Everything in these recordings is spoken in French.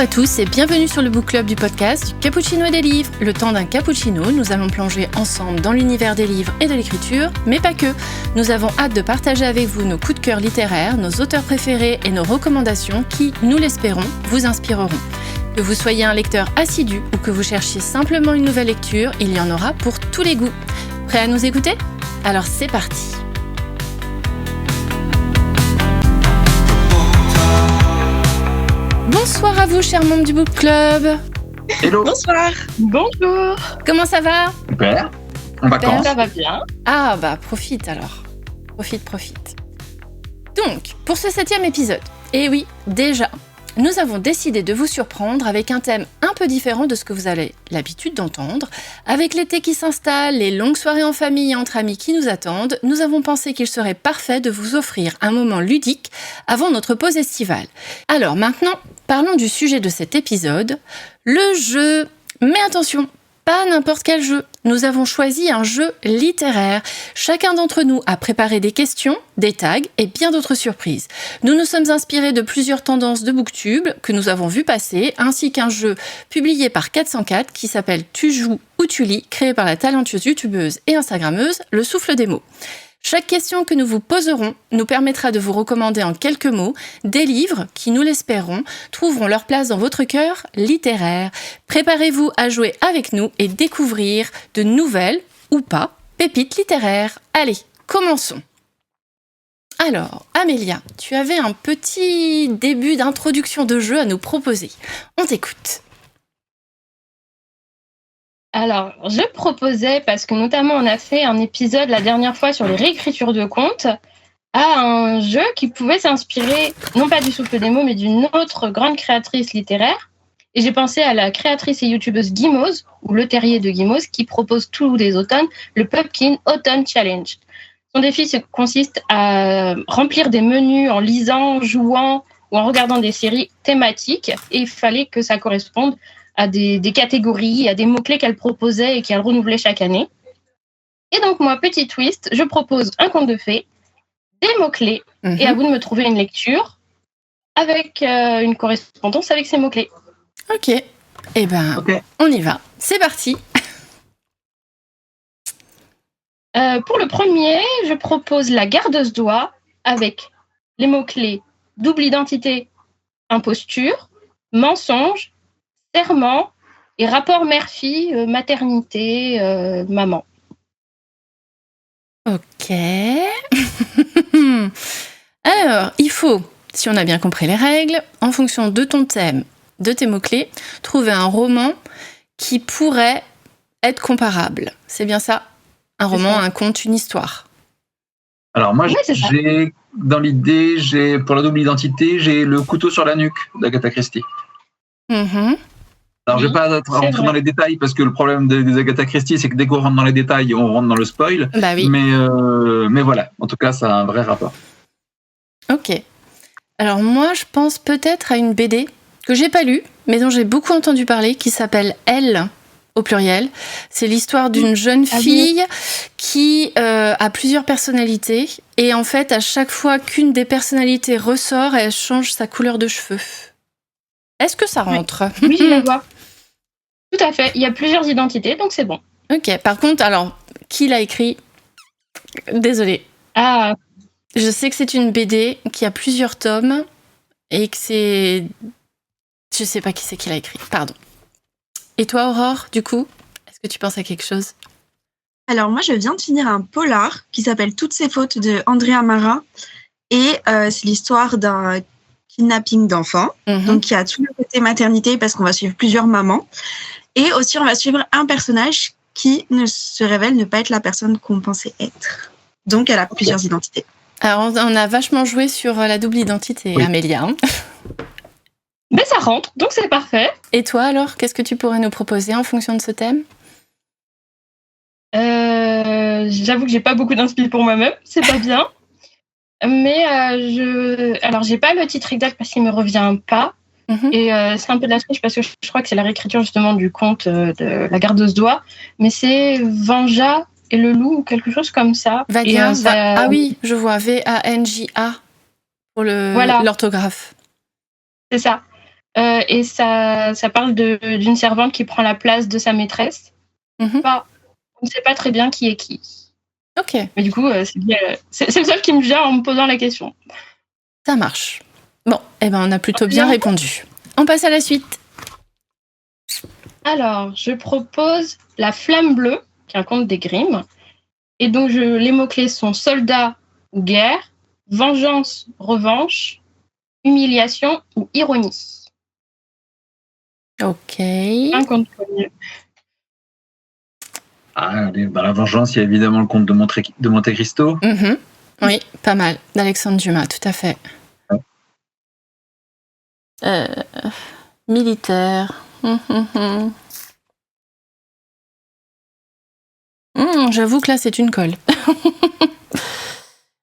à tous et bienvenue sur le Book Club du podcast du Cappuccino et des livres. Le temps d'un cappuccino, nous allons plonger ensemble dans l'univers des livres et de l'écriture, mais pas que. Nous avons hâte de partager avec vous nos coups de cœur littéraires, nos auteurs préférés et nos recommandations qui, nous l'espérons, vous inspireront. Que vous soyez un lecteur assidu ou que vous cherchiez simplement une nouvelle lecture, il y en aura pour tous les goûts. Prêt à nous écouter ? Alors c'est parti. Bonsoir à vous, chers membres du Book Club. Hello. Bonsoir. Bonjour. Comment ça va ? Super. En vacances. Ça va bien. Ah bah profite alors. Profite. Donc, pour ce 7e épisode, et oui, déjà, nous avons décidé de vous surprendre avec un thème un peu différent de ce que vous avez l'habitude d'entendre. Avec l'été qui s'installe, les longues soirées en famille et entre amis qui nous attendent, nous avons pensé qu'il serait parfait de vous offrir un moment ludique avant notre pause estivale. Alors maintenant, parlons du sujet de cet épisode, le jeu. Mais attention, pas n'importe quel jeu. Nous avons choisi un jeu littéraire. Chacun d'entre nous a préparé des questions, des tags et bien d'autres surprises. Nous nous sommes inspirés de plusieurs tendances de Booktube que nous avons vu passer, ainsi qu'un jeu publié par 404 qui s'appelle Tu joues ou tu lis, créé par la talentueuse youtubeuse et instagrammeuse Le Souffle des mots. Chaque question que nous vous poserons nous permettra de vous recommander en quelques mots des livres qui, nous l'espérons, trouveront leur place dans votre cœur littéraire. Préparez-vous à jouer avec nous et découvrir de nouvelles, ou pas, pépites littéraires. Allez, commençons. Alors, Amélia, tu avais un petit début d'introduction de jeu à nous proposer. On t'écoute. Alors, je proposais, parce que notamment on a fait un épisode la dernière fois sur les réécritures de contes, à un jeu qui pouvait s'inspirer, non pas du Souffle des mots, mais d'une autre grande créatrice littéraire. Et j'ai pensé à la créatrice et youtubeuse Guimauze, ou Le Terrier de Guimauze, qui propose tous les automnes le Pumpkin Autumn Challenge. Son défi consiste à remplir des menus en lisant, jouant ou en regardant des séries thématiques. Et il fallait que ça corresponde à des catégories, à des mots-clés qu'elle proposait et qu'elle renouvelait chaque année. Et donc, moi, petit twist, je propose un conte de fées, des mots-clés, et à vous de me trouver une lecture avec une correspondance avec ces mots-clés. Ok, On y va. C'est parti. Pour le premier, je propose La Gardeuse d'Oie avec les mots-clés double identité, imposture, mensonge, serment et rapport mère-fille, maternité, maman. Ok. Alors, il faut, si on a bien compris les règles, en fonction de ton thème, de tes mots-clés, trouver un roman qui pourrait être comparable. C'est bien ça ? Un roman, un conte, une histoire. Alors moi, dans l'idée, pour la double identité, j'ai Le couteau sur la nuque d'Agatha Christie. Alors, je ne vais pas rentrer dans les détails parce que le problème des Agatha Christie, c'est que dès qu'on rentre dans les détails, on rentre dans le spoil. Bah oui. Mais voilà, en tout cas, ça a un vrai rapport. Ok. Alors moi, je pense peut-être à une BD que j'ai pas lue, mais dont j'ai beaucoup entendu parler, qui s'appelle Elle, au pluriel. C'est l'histoire d'une jeune fille qui a plusieurs personnalités. Et en fait, à chaque fois qu'une des personnalités ressort, elle change sa couleur de cheveux. Est-ce que ça rentre ? Oui, je la vois. Tout à fait. Il y a plusieurs identités, donc c'est bon. Ok. Par contre, alors, qui l'a écrit ? Désolée. Ah. Je sais que c'est une BD qui a plusieurs tomes et que c'est... Je sais pas qui c'est qui l'a écrit. Pardon. Et toi, Aurore, du coup, est-ce que tu penses à quelque chose ? Alors, moi, je viens de finir un polar qui s'appelle Toutes ces fautes de Andrea Mara. Et c'est l'histoire d'un kidnapping d'enfants. Donc, il y a tout le côté maternité parce qu'on va suivre plusieurs mamans. Et aussi, on va suivre un personnage qui ne se révèle ne pas être la personne qu'on pensait être. Donc, elle a plusieurs identités. Alors, on a vachement joué sur la double identité, Amélia. Mais ça rentre, donc c'est parfait. Et toi, alors, qu'est-ce que tu pourrais nous proposer en fonction de ce thème ? J'avoue que j'ai pas beaucoup d'inspi pour moi-même, c'est pas bien. Mais alors j'ai pas le titre exact parce qu'il me revient pas. Et c'est un peu de la triche parce que je crois que c'est la réécriture justement du conte de La Gardeuse d'Oie. Mais c'est Vanja et le loup ou quelque chose comme ça. Vania, ah oui, je vois, Vanja pour l'orthographe. C'est ça. Et ça parle d'une servante qui prend la place de sa maîtresse. Enfin, on ne sait pas très bien qui est qui. Ok. Mais du coup, c'est le seul qui me vient en me posant la question. Ça marche. Bon, on a plutôt bien répondu. On passe à la suite. Alors, je propose La Flamme Bleue, qui est un conte des Grimm. Et donc, les mots-clés sont soldat ou guerre, vengeance, revanche, humiliation ou ironie. Ok. Un conte connu. La vengeance, il y a évidemment le conte de Monte Cristo. Oui, pas mal. D'Alexandre Dumas, tout à fait. Militaire. J'avoue que là, c'est une colle.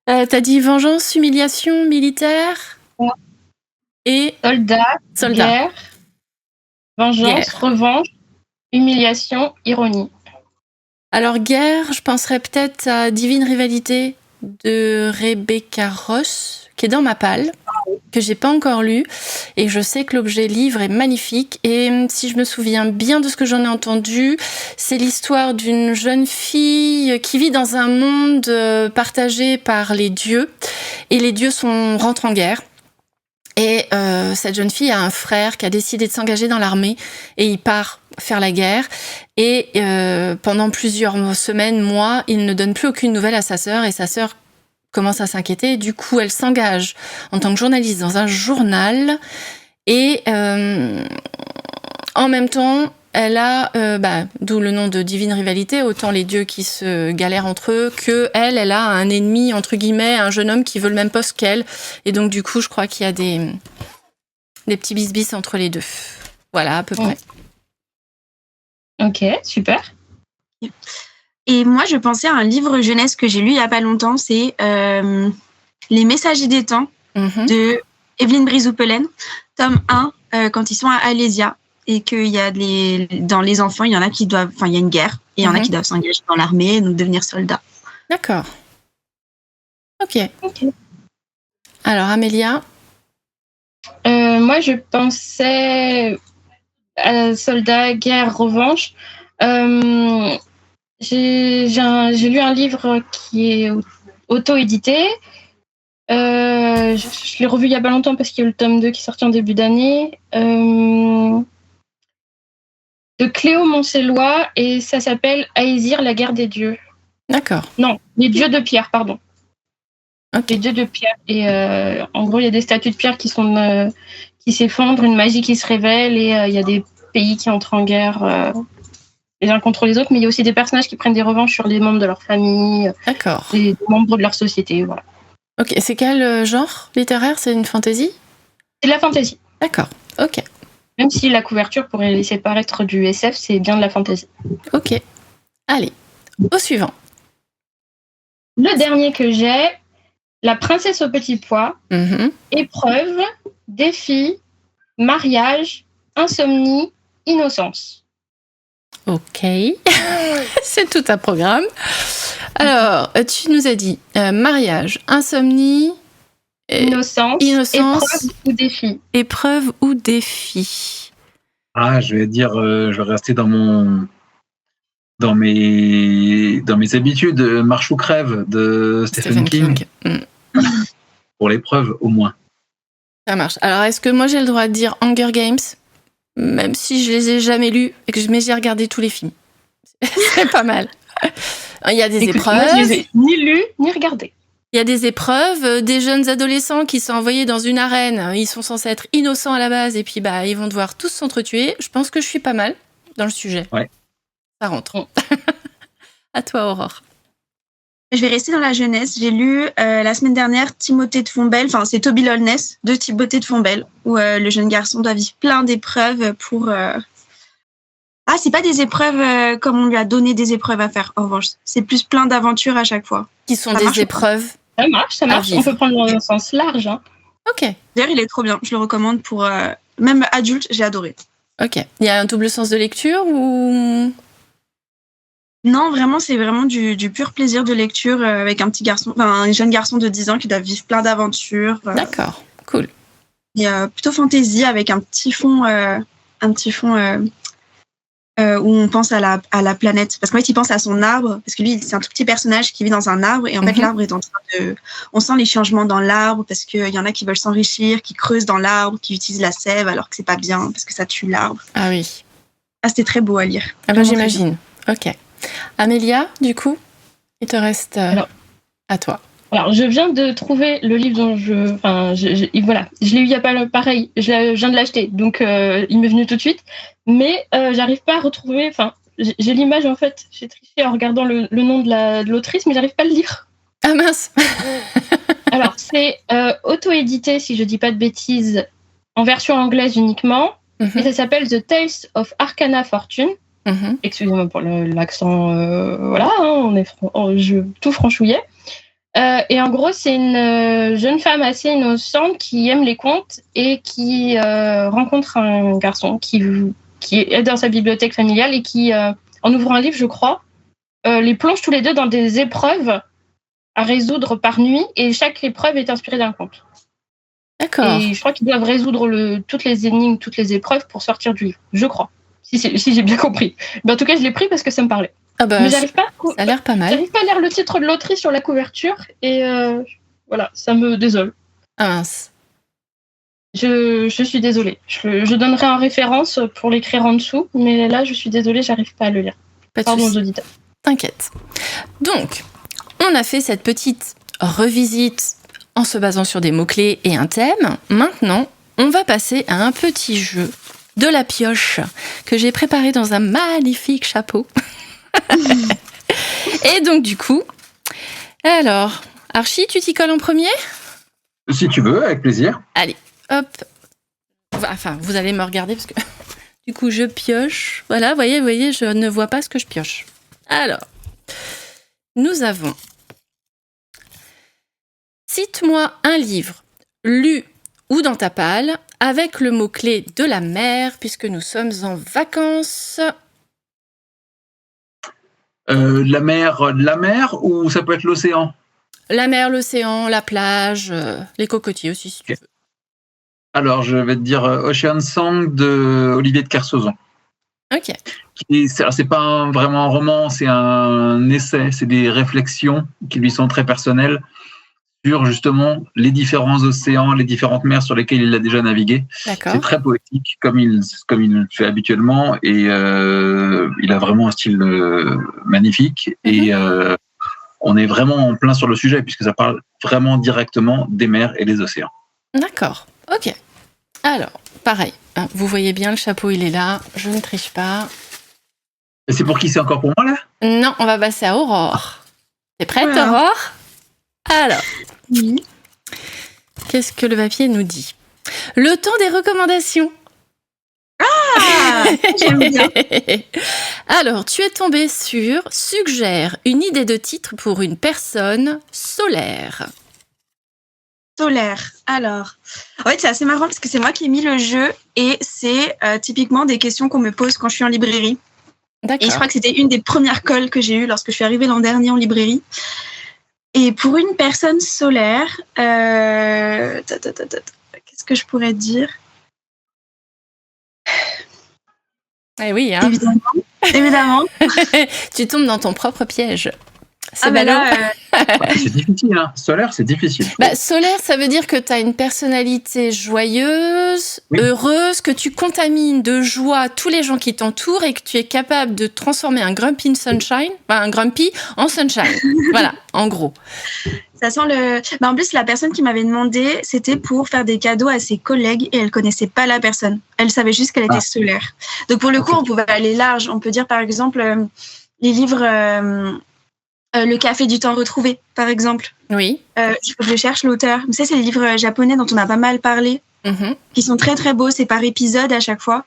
T'as dit vengeance, humiliation, militaire et soldat. Guerre, vengeance, revanche, humiliation, ironie. Alors, guerre, je penserais peut-être à Divine Rivalité de Rebecca Ross, qui est dans ma palle, que j'ai pas encore lu, et je sais que l'objet livre est magnifique, et si je me souviens bien de ce que j'en ai entendu, c'est l'histoire d'une jeune fille qui vit dans un monde partagé par les dieux, et les dieux rentrent en guerre. Et cette jeune fille a un frère qui a décidé de s'engager dans l'armée et il part faire la guerre. Et pendant plusieurs semaines, mois, il ne donne plus aucune nouvelle à sa sœur et sa sœur commence à s'inquiéter. Du coup, elle s'engage en tant que journaliste dans un journal et en même temps, elle a, d'où le nom de Divine Rivalité, autant les dieux qui se galèrent entre eux, que elle a un ennemi, entre guillemets, un jeune homme qui veut le même poste qu'elle. Et donc, du coup, je crois qu'il y a des petits bis entre les deux. Voilà, à peu près. Ok, super. Et moi, je pensais à un livre jeunesse que j'ai lu il n'y a pas longtemps, c'est Les Messagers des Temps de Evelyne Brizoupelen, tome 1, quand ils sont à Alésia. Et qu'il y a dans les enfants, il y en a qui doivent, il y a une guerre, et il y en a qui doivent s'engager dans l'armée, donc devenir soldats. D'accord. Ok. Alors, Amélia? Moi, je pensais à soldat, guerre, revanche. J'ai lu un livre qui est auto-édité. Je l'ai revu il y a pas longtemps parce qu'il y a eu le tome 2 qui est sorti en début d'année. De Cléo Moncellois, et ça s'appelle Aésir, la guerre des dieux. D'accord. Non, les dieux de pierre, pardon. Okay. Les dieux de pierre. Et en gros, il y a des statues de pierre qui s'effondrent, une magie qui se révèle, et il y a des pays qui entrent en guerre les uns contre les autres, mais il y a aussi des personnages qui prennent des revanches sur les membres de leur famille, D'accord. Les membres de leur société, voilà. Ok, c'est quel genre littéraire? C'est une fantasy? C'est de la fantasy. D'accord, ok. Même si la couverture pourrait laisser paraître du SF, c'est bien de la fantasy. Ok. Allez, au suivant. Le dernier que j'ai, La princesse au petit pois, épreuve, défi, mariage, insomnie, innocence. Ok, c'est tout un programme. Alors, tu nous as dit mariage, insomnie, innocence, épreuve ou défi. Épreuve ou défi. Je vais dire, je vais rester dans mes habitudes, marche ou crève de Stephen King. Pour l'épreuve, au moins. Ça marche. Alors, est-ce que moi j'ai le droit de dire Hunger Games, même si je les ai jamais lus mais j'ai regardé tous les films? C'est pas mal. Il y a des épreuves. Moi, je les ai ni lus ni regardés. Il y a des épreuves, des jeunes adolescents qui sont envoyés dans une arène. Ils sont censés être innocents à la base et puis ils vont devoir tous s'entretuer. Je pense que je suis pas mal dans le sujet. Ouais. Ça rentre. À toi, Aurore. Je vais rester dans la jeunesse. J'ai lu la semaine dernière Timothée de Fontbelle, enfin c'est Toby Lowness de Timothée de Fontbelle, où le jeune garçon doit vivre plein d'épreuves pour... c'est pas des épreuves comme on lui a donné des épreuves à faire, en revanche. C'est plus plein d'aventures à chaque fois. Qui sont des épreuves. Ça marche. On peut prendre dans un sens large. Hein. Ok. D'ailleurs, il est trop bien. Je le recommande pour... même adulte, j'ai adoré. Ok. Il y a un double sens de lecture ou... Non, vraiment, c'est vraiment du pur plaisir de lecture avec un jeune garçon de 10 ans qui doit vivre plein d'aventures. D'accord, cool. Et plutôt fantasy avec un petit fond où on pense à la planète. Parce qu'en fait, il pense à son arbre, parce que lui, c'est un tout petit personnage qui vit dans un arbre, et en fait, l'arbre est en train de... On sent les changements dans l'arbre, parce qu'il y en a qui veulent s'enrichir, qui creusent dans l'arbre, qui utilisent la sève, alors que c'est pas bien, parce que ça tue l'arbre. Ah oui. Ah, c'était très beau à lire. Ah ben, j'imagine. Ok. Amélia, du coup, il te reste à toi. Alors, je viens de trouver le livre dont voilà, je l'ai eu il y a pas pareil, je viens de l'acheter, donc il m'est venu tout de suite, mais j'arrive pas à retrouver, enfin, j'ai l'image en fait, j'ai triché en regardant le nom de l'autrice, mais j'arrive pas à le lire. Ah mince. Alors, c'est auto-édité, si je dis pas de bêtises, en version anglaise uniquement, et ça s'appelle The Tales of Arcana Fortune. Excusez-moi pour l'accent, voilà, on est tout franchouillet. Et en gros, c'est une jeune femme assez innocente qui aime les contes et qui rencontre un garçon qui est dans sa bibliothèque familiale et qui, en ouvrant un livre, je crois, les plonge tous les deux dans des épreuves à résoudre par nuit, et chaque épreuve est inspirée d'un conte. D'accord. Et je crois qu'ils doivent résoudre toutes les énigmes, toutes les épreuves pour sortir du livre, je crois, si j'ai bien compris. Mais en tout cas, je l'ai pris parce que ça me parlait. Ah bah, mais j'arrive pas, ça a l'air pas mal. J'arrive pas à lire le titre de l'autrice sur la couverture, et voilà, ça me désole. Ah mince. Je suis désolée. Je donnerai en référence pour l'écrire en dessous, mais là, je suis désolée, j'arrive pas à le lire. Pardon aux auditeurs. T'inquiète. Donc, on a fait cette petite revisite en se basant sur des mots-clés et un thème. Maintenant, on va passer à un petit jeu de la pioche que j'ai préparé dans un magnifique chapeau. Et donc, du coup, alors, Archie, tu t'y colles en premier ? Si tu veux, avec plaisir. Allez, hop. Enfin, vous allez me regarder parce que du coup, je pioche. Voilà, voyez, je ne vois pas ce que je pioche. Alors, nous avons... Cite-moi un livre lu ou dans ta palle avec le mot-clé de la mer, puisque nous sommes en vacances. La mer ou ça peut être l'océan ? La mer, l'océan, la plage, les cocotiers aussi, si tu veux. Alors, je vais te dire Ocean Song de Olivier de Kersauzon. Ok. C'est pas vraiment un roman, c'est un essai, c'est des réflexions qui lui sont très personnelles sur justement les différents océans, les différentes mers sur lesquelles il a déjà navigué. D'accord. C'est très poétique, comme il le fait habituellement, et il a vraiment un style magnifique. Et on est vraiment en plein sur le sujet, puisque ça parle vraiment directement des mers et des océans. D'accord, ok. Alors, pareil, hein, vous voyez bien, le chapeau, il est là, je ne triche pas. Et c'est pour qui? C'est encore pour moi, là? Non, on va passer à Aurore. T'es prête, voilà. Aurore? Alors, Oui. Qu'est-ce que le papier nous dit? Le temps des recommandations. Ah, j'aime bien. Alors, tu es tombé sur « Suggère une idée de titre pour une personne solaire ». Solaire. Alors, en fait, c'est assez marrant parce que c'est moi qui ai mis le jeu et c'est typiquement des questions qu'on me pose quand je suis en librairie. D'accord. Et je crois que c'était une des premières colles que j'ai eues lorsque je suis arrivée l'an dernier en librairie. Et pour une personne solaire, qu'est-ce que je pourrais dire? Eh oui, hein. Évidemment. Tu tombes dans ton propre piège. C'est Ah ben ballot. là, C'est difficile, hein. Solaire, c'est difficile. Solaire, ça veut dire que tu as une personnalité joyeuse, Oui. heureuse, que tu contamines de joie tous les gens qui t'entourent et que tu es capable de transformer un grumpy en sunshine. Voilà, en gros. ça sent le. En plus, la personne qui m'avait demandé, c'était pour faire des cadeaux à ses collègues et elle connaissait pas la personne. Elle savait juste qu'elle était solaire. Donc pour le coup, on pouvait aller large. On peut dire par exemple les livres. Le café du temps retrouvé, par exemple. Oui. Je cherche l'auteur. Vous savez, c'est les livres japonais dont on a pas mal parlé, qui sont très très beaux. C'est par épisode à chaque fois.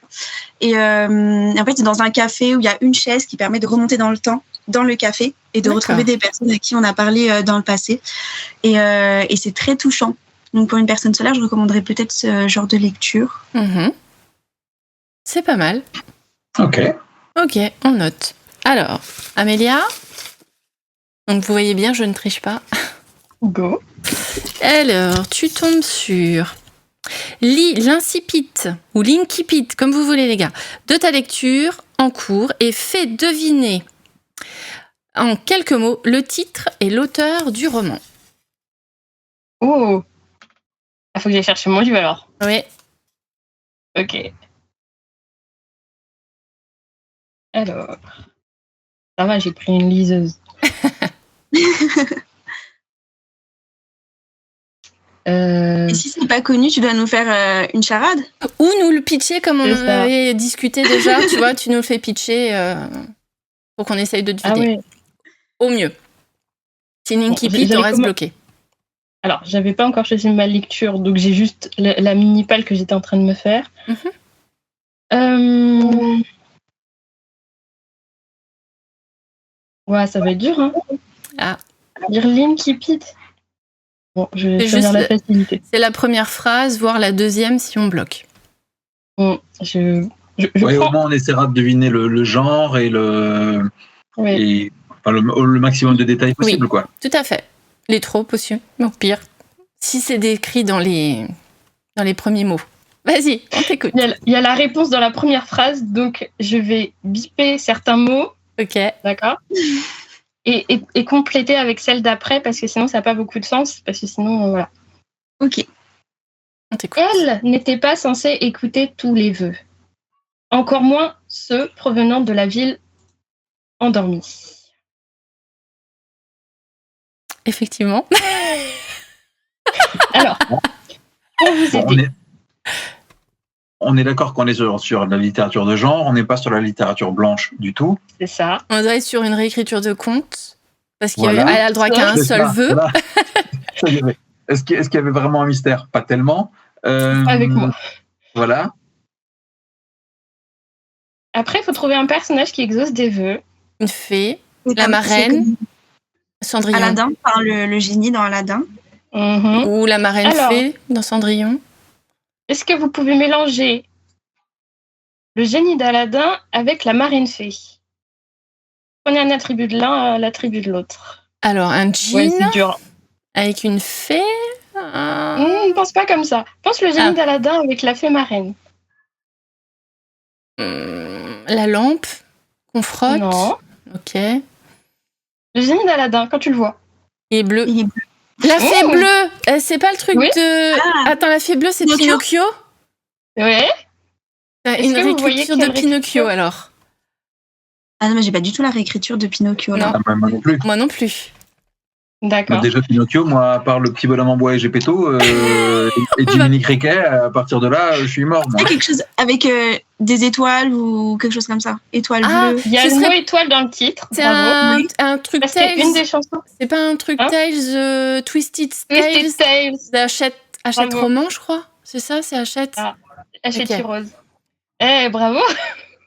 Et en fait, c'est dans un café où il y a une chaise qui permet de remonter dans le temps, dans le café, et de retrouver des personnes à qui on a parlé dans le passé. Et c'est très touchant. Donc pour une personne solaire, je recommanderais peut-être ce genre de lecture. C'est pas mal. Ok, on note. Alors, Amélia. Donc vous voyez bien, je ne triche pas. Go. Alors, tu tombes sur Lis l'incipit ou l'incipit, comme vous voulez les gars, de ta lecture en cours et fais deviner en quelques mots le titre et l'auteur du roman. Oh, il faut que j'aille chercher mon livre alors. Oui. Ok. Alors, ça va, j'ai pris une liseuse. Et si c'est pas connu, tu dois nous faire une charade? Ou nous le pitcher comme on C'est ça. avait discuté déjà, tu vois, tu nous le fais pitcher pour qu'on essaye de deviner. Ah ouais. Au mieux. Si Ninky Bon, Pit, on j'avais reste bloqué. Alors, j'avais pas encore choisi ma lecture, donc j'ai juste la mini-pale que j'étais en train de me faire. Ouais, ça va être dur, hein. Ah. Lire Linky Pit. Bon, je vais C'est choisir juste la facilité. C'est la première phrase, voire la deuxième si on bloque. Bon, je Ouais, prends. au moins, on essaiera de deviner le genre et le maximum de détails possible, quoi. Tout à fait. Les tropes aussi. Au pire. Si c'est décrit dans les premiers mots. Vas-y, on t'écoute. Il y a la réponse dans la première phrase, donc je vais biper certains mots, Ok. d'accord, et compléter avec celle d'après, parce que sinon ça n'a pas beaucoup de sens, parce que sinon, voilà. Ok. On t'écoute. Elle n'était pas censée écouter tous les vœux, encore moins ceux provenant de la ville endormie. Effectivement. Alors, pour vous Bon, aider, on est d'accord qu'on est sur la littérature de genre, on n'est pas sur la littérature blanche du tout. c'est ça. On doit être sur une réécriture de conte. Parce qu'elle Voilà. a le droit qu'à un C'est seul ça, vœu. voilà. Ça y est. Est-ce qu'il y avait vraiment un mystère? Pas tellement. Avec moi. Voilà. Après, il faut trouver un personnage qui exauce des vœux. Une fée. C'est La comme- marraine. c'est comme Cendrillon. Aladdin, enfin, le génie dans Aladdin. Mhm. Ou la marraine Alors. fée dans Cendrillon. Est-ce que vous pouvez mélanger le génie d'Aladin avec la marine fée? Prenez un attribut de l'un à l'attribut de l'autre. Alors, un Ouais, djinn c'est dur. avec une fée. Ne pense pas comme ça. Pense le génie d'Aladin avec la fée marraine. La lampe qu'on frotte. Non. Ok. Le génie d'Aladin, quand tu le vois. Et bleu. Il est bleu. La fée Oh. bleue, c'est pas le truc Oui. de... Ah. Attends, la fée bleue, c'est Pinocchio. Pinocchio. Ouais. Une que vous voyez réécriture de quelle Pinocchio, réécriture alors. Ah non, mais j'ai pas du tout la réécriture de Pinocchio là. Non. Ah, moi non plus. Moi non plus. D'accord. Déjà Pinocchio, moi, à part le petit bonhomme en bois et Gepetto et Jiminy Cricket, à partir de là, je suis mort. Moi. C'est quelque chose avec des étoiles ou quelque chose comme ça. Étoiles Ah, bleues. Il y a Ce le serait- mot étoile dans le titre. C'est Bravo. un truc Parce que une Tales. des chansons. C'est pas un truc Hein Tales, Twisted Tales Twisted Tales. d'Hachette Bravo. Roman, je crois. C'est ça, c'est Hachette. Ah. Hachette Ok. Rose. Bravo.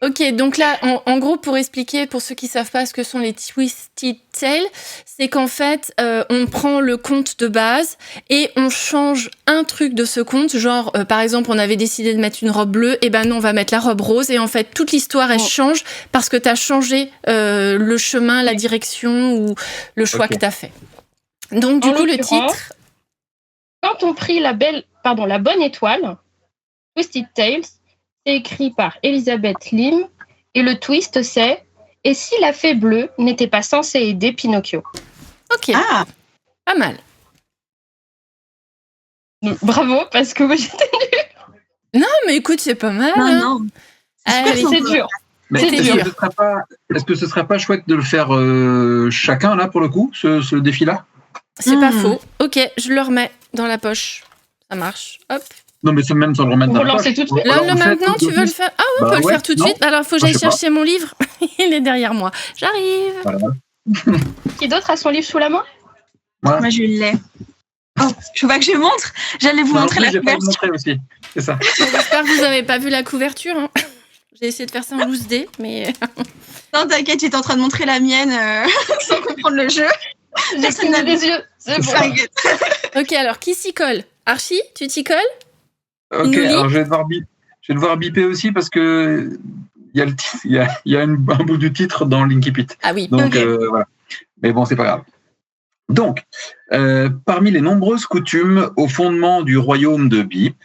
Ok, donc là, en gros, pour expliquer, pour ceux qui savent pas ce que sont les Twisted Tales, c'est qu'en fait, on prend le conte de base et on change un truc de ce conte. Genre, par exemple, on avait décidé de mettre une robe bleue, et ben non, on va mettre la robe rose. Et en fait, toute l'histoire, elle Oh. change parce que tu as changé le chemin, la direction ou le choix Ok. que tu as fait. Donc, du En coup, le l'occurrence, titre... Quand on prie la bonne étoile, Twisted Tales, c'est écrit par Elisabeth Lim, et le twist c'est « Et si la fée bleue n'était pas censée aider Pinocchio Ok, Ah, pas mal. ?» Donc, bravo, parce que moi j'étais... Non, mais écoute, c'est pas mal. non, hein. non. Allez, C'est dur. Mais C'était est-ce dur. que ce serait pas chouette de le faire chacun, là, pour le coup, ce défi-là? c'est pas Hmm. faux. Ok, je le remets dans la poche. Ça marche. Hop. Non, mais c'est même sans le remettre Vous dans la relancez poche. tout de suite. Là, Alors, on fait maintenant, tout tu veux le d'office. faire? Ah oui, on Bah peut le ouais, faire tout de non. suite. Alors, il faut que Moi, j'aille je sais pas. chercher mon livre. Il est derrière moi. J'arrive. Voilà. Qui d'autre a son livre sous la main? Moi, Moi je l'ai. Oh, je vois que je montre. J'allais vous non montrer plus, la j'ai pas le couverture. montrer aussi. C'est ça. J'espère que vous n'avez pas vu la couverture. hein. J'ai essayé de faire ça en loose dé, mais... Non, t'inquiète, j'étais en train de montrer la mienne sans comprendre le jeu. J'ai Personne cligné n'a des yeux. C'est bon. T'inquiète. Ok, alors, qui s'y colle? Archie, tu t'y colles? Ok, nous lit. alors je vais devoir biper aussi parce que il y a le titre, il y a un bout du titre dans Linky Pit. Ah oui. Donc Ok. voilà. Mais bon, c'est pas grave. Donc, parmi les nombreuses coutumes au fondement du royaume de Bip,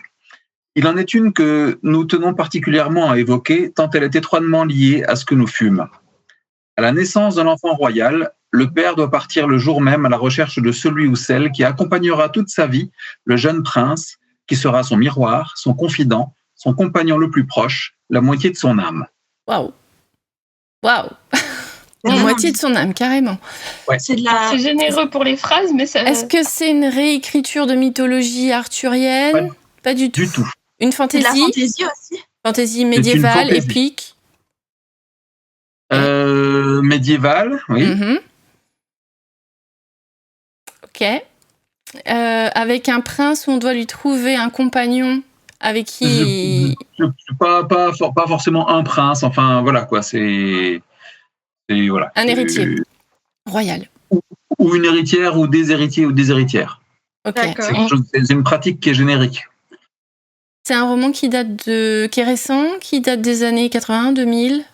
Il en est une que nous tenons particulièrement à évoquer, tant elle est étroitement liée à ce que nous fûmes. À la naissance de l'enfant royal, le père doit partir le jour même à la recherche de celui ou celle qui accompagnera toute sa vie le jeune prince, qui sera son miroir, son confident, son compagnon le plus proche, la moitié de son âme. Waouh. La moitié de son âme, carrément. Ouais. C'est généreux pour les phrases, mais ça... Est-ce que c'est une réécriture de mythologie arthurienne ? Ouais. Pas du tout. Du tout. Une C'est de fantaisie ? la fantaisie aussi. Fantaisie médiévale, fantaisie. épique. Médiéval, oui. Mhm. Ok. Avec un prince où on doit lui trouver un compagnon avec qui... Pas forcément un prince, enfin voilà quoi, c'est voilà. Un héritier. Royal. Ou une héritière, ou des héritiers, ou des héritières. Ok. D'accord. C'est une pratique qui est générique. C'est un roman qui est récent, qui date des années 80, 2000.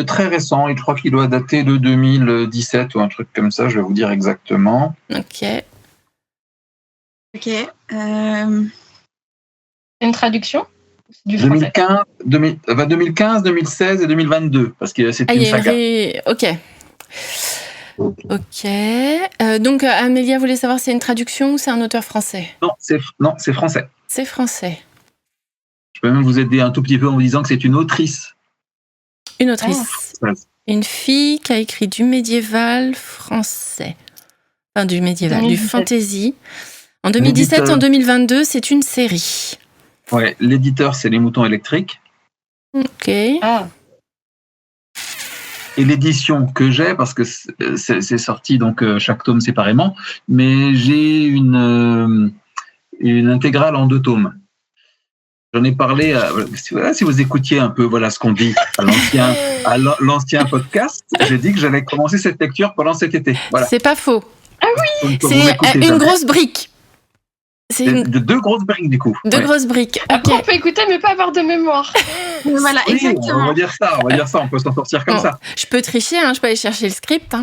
Très récent, et je crois qu'il doit dater de 2017 ou un truc comme ça, je vais vous dire exactement. Ok. Ok. Une traduction du français. 2015, 2016 et 2022, parce que c'est une saga. Ok. Donc, Amélia voulait savoir si c'est une traduction ou c'est un auteur français ? Non, c'est français. C'est français. Je peux même vous aider un tout petit peu en vous disant que c'est une autrice. Une autrice. Ouais. Une fille qui a écrit du médiéval français. Enfin, du médiéval, 2017. du fantasy. En 2017, en 2022, c'est une série. Ouais, l'éditeur, c'est Les Moutons Électriques. Ok. Ah, Et l'édition que j'ai, parce que c'est sorti donc chaque tome séparément, mais j'ai une intégrale en 2 tomes. J'en ai parlé, si vous écoutiez un peu ce qu'on dit à l'ancien podcast, j'ai dit que j'allais commencer cette lecture pendant cet été. Voilà. C'est pas faux. Donc, vous C'est m'écoutez une jamais. grosse brique. C'est De 2 grosses briques du coup. deux Ouais. grosses briques. après, on Ok. peut écouter, mais pas avoir de mémoire. Voilà, Oui, exactement. on va dire ça, on peut s'en sortir comme Bon, ça. je peux tricher, je peux aller chercher le script.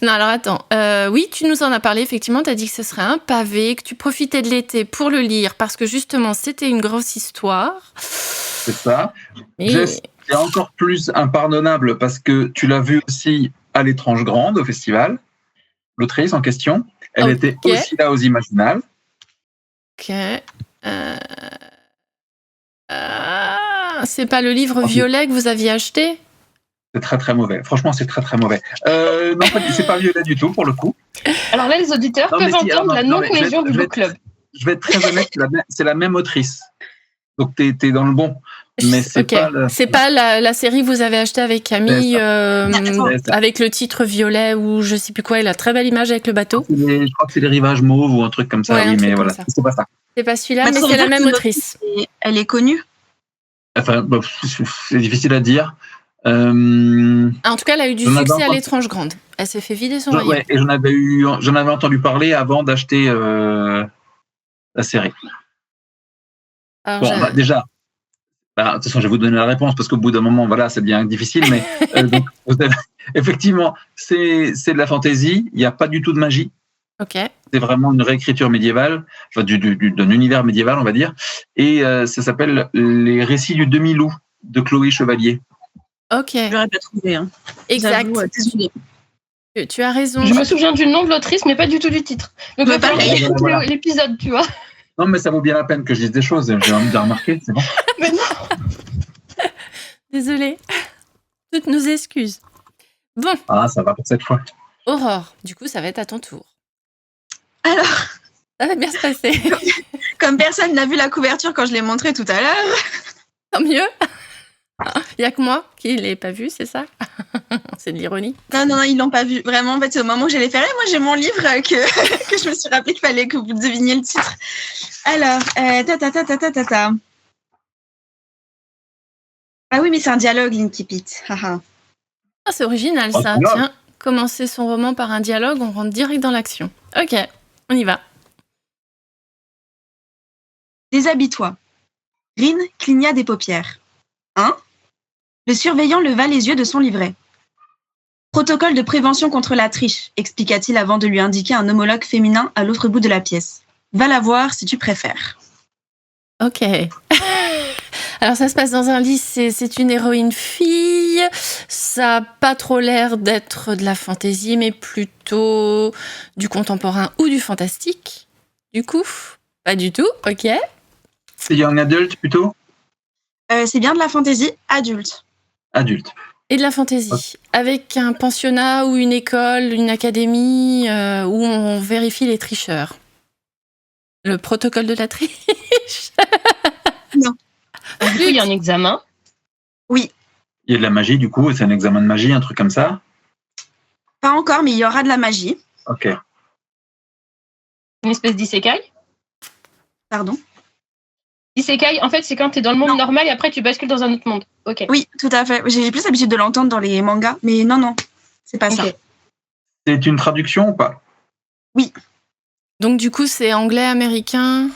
Non, alors attends. Oui, tu nous en as parlé, effectivement. Tu as dit que ce serait un pavé, que tu profitais de l'été pour le lire parce que justement, c'était une grosse histoire. C'est ça. Et... Jess, c'est encore plus impardonnable parce que tu l'as vu aussi à l'Étrange Grande, au festival. L'autrice en question, elle Ok. était aussi là aux Imaginales. Ok. C'est pas le livre violet que vous aviez acheté ? C'est très très mauvais. Franchement, c'est très très mauvais. Non, c'est pas violet du tout pour le coup. Alors là, les auditeurs Non, mais peuvent si, entendre la non, mais non-cohésion du book club. Je vais être très honnête, c'est la même autrice. Donc t'es dans le bon. Mais c'est Ok. pas C'est pas la série que vous avez achetée avec Camille, C'est ça. avec le titre violet ou je sais plus quoi, et la très belle image avec le bateau. Je crois que c'est les rivages mauves ou un truc comme ça. Ouais, un Oui, truc mais comme voilà, ça. c'est pas ça. C'est pas celui-là, Bah, mais ça c'est veut la dire même que autrice. Elle est connue. Enfin, c'est difficile à dire. En tout cas, elle a eu du J'en avais succès à entendu- l'Étrange Grande. Elle s'est fait vider son rayon. Ouais, et j'en avais entendu parler avant d'acheter la série. Alors, Bon, déjà, de toute façon, je vais vous donner la réponse parce qu'au bout d'un moment, voilà, ça devient difficile. Mais donc, effectivement, c'est de la fantaisie. Il n'y a pas du tout de magie. Ok. C'est vraiment une réécriture médiévale, enfin d'un univers médiéval, on va dire. Et ça s'appelle Les Récits du Demi-Loup de Chloé Chevalier. Ok. Je l'aurais pas trouvé. Hein. Exact. J'avoue, désolée. Tu as raison. Je me souviens du nom de l'autrice, mais pas du tout du titre. Donc, Ouais, il va falloir pareil. écouter Voilà. l'épisode, tu vois. Non, mais ça vaut bien la peine que je dise des choses. J'ai envie de la remarquer, c'est bon. Mais non. Désolée. Toutes nos excuses. Bon, Ah, ça va pour cette fois. Aurore, du coup, ça va être à ton tour. Alors, Ça va bien se passer. comme personne n'a vu la couverture quand je l'ai montrée tout à l'heure, Tant mieux. Il n'y a que moi qui ne l'ai pas vu, c'est ça? C'est de l'ironie. non, ils l'ont pas vu. Vraiment, en fait, c'est au moment où j'allais faire. Et moi, j'ai mon livre que je me suis rappelé qu'il fallait que vous deviniez le titre. Alors, Ah oui, mais c'est un dialogue, Linkipit. Haha. Ah, c'est original Oh, ça. c'est Tiens, commencer son roman par un dialogue, on rentre direct dans l'action. Ok, on y va. Déshabille-toi. Rin cligna des paupières. Hein? Le surveillant leva les yeux de son livret. Protocole de prévention contre la triche, expliqua-t-il avant de lui indiquer un homologue féminin à l'autre bout de la pièce. Va la voir si tu préfères. Ok. Alors ça se passe dans un lycée, c'est une héroïne fille, ça a pas trop l'air d'être de la fantaisie, mais plutôt du contemporain ou du fantastique. Du coup, pas du tout, ok. C'est young adult plutôt? C'est bien de la fantaisie adulte. Adulte. Et de la fantaisie, avec un pensionnat ou une école, une académie où on vérifie les tricheurs. Le protocole de la triche. Du coup, il y a un examen. Oui, Il y a de la magie, du coup, c'est un examen de magie, un truc comme ça? pas encore, mais il y aura de la magie. Ok. Une espèce d'isekai. Pardon. Isekai, en fait, c'est quand t'es dans le monde Non. normal et après tu bascules dans un autre monde. Ok. Oui, tout à fait. J'ai plus l'habitude de l'entendre dans les mangas, mais non, c'est pas ça. Ok. C'est une traduction ou pas? Donc du coup, c'est anglais, américain.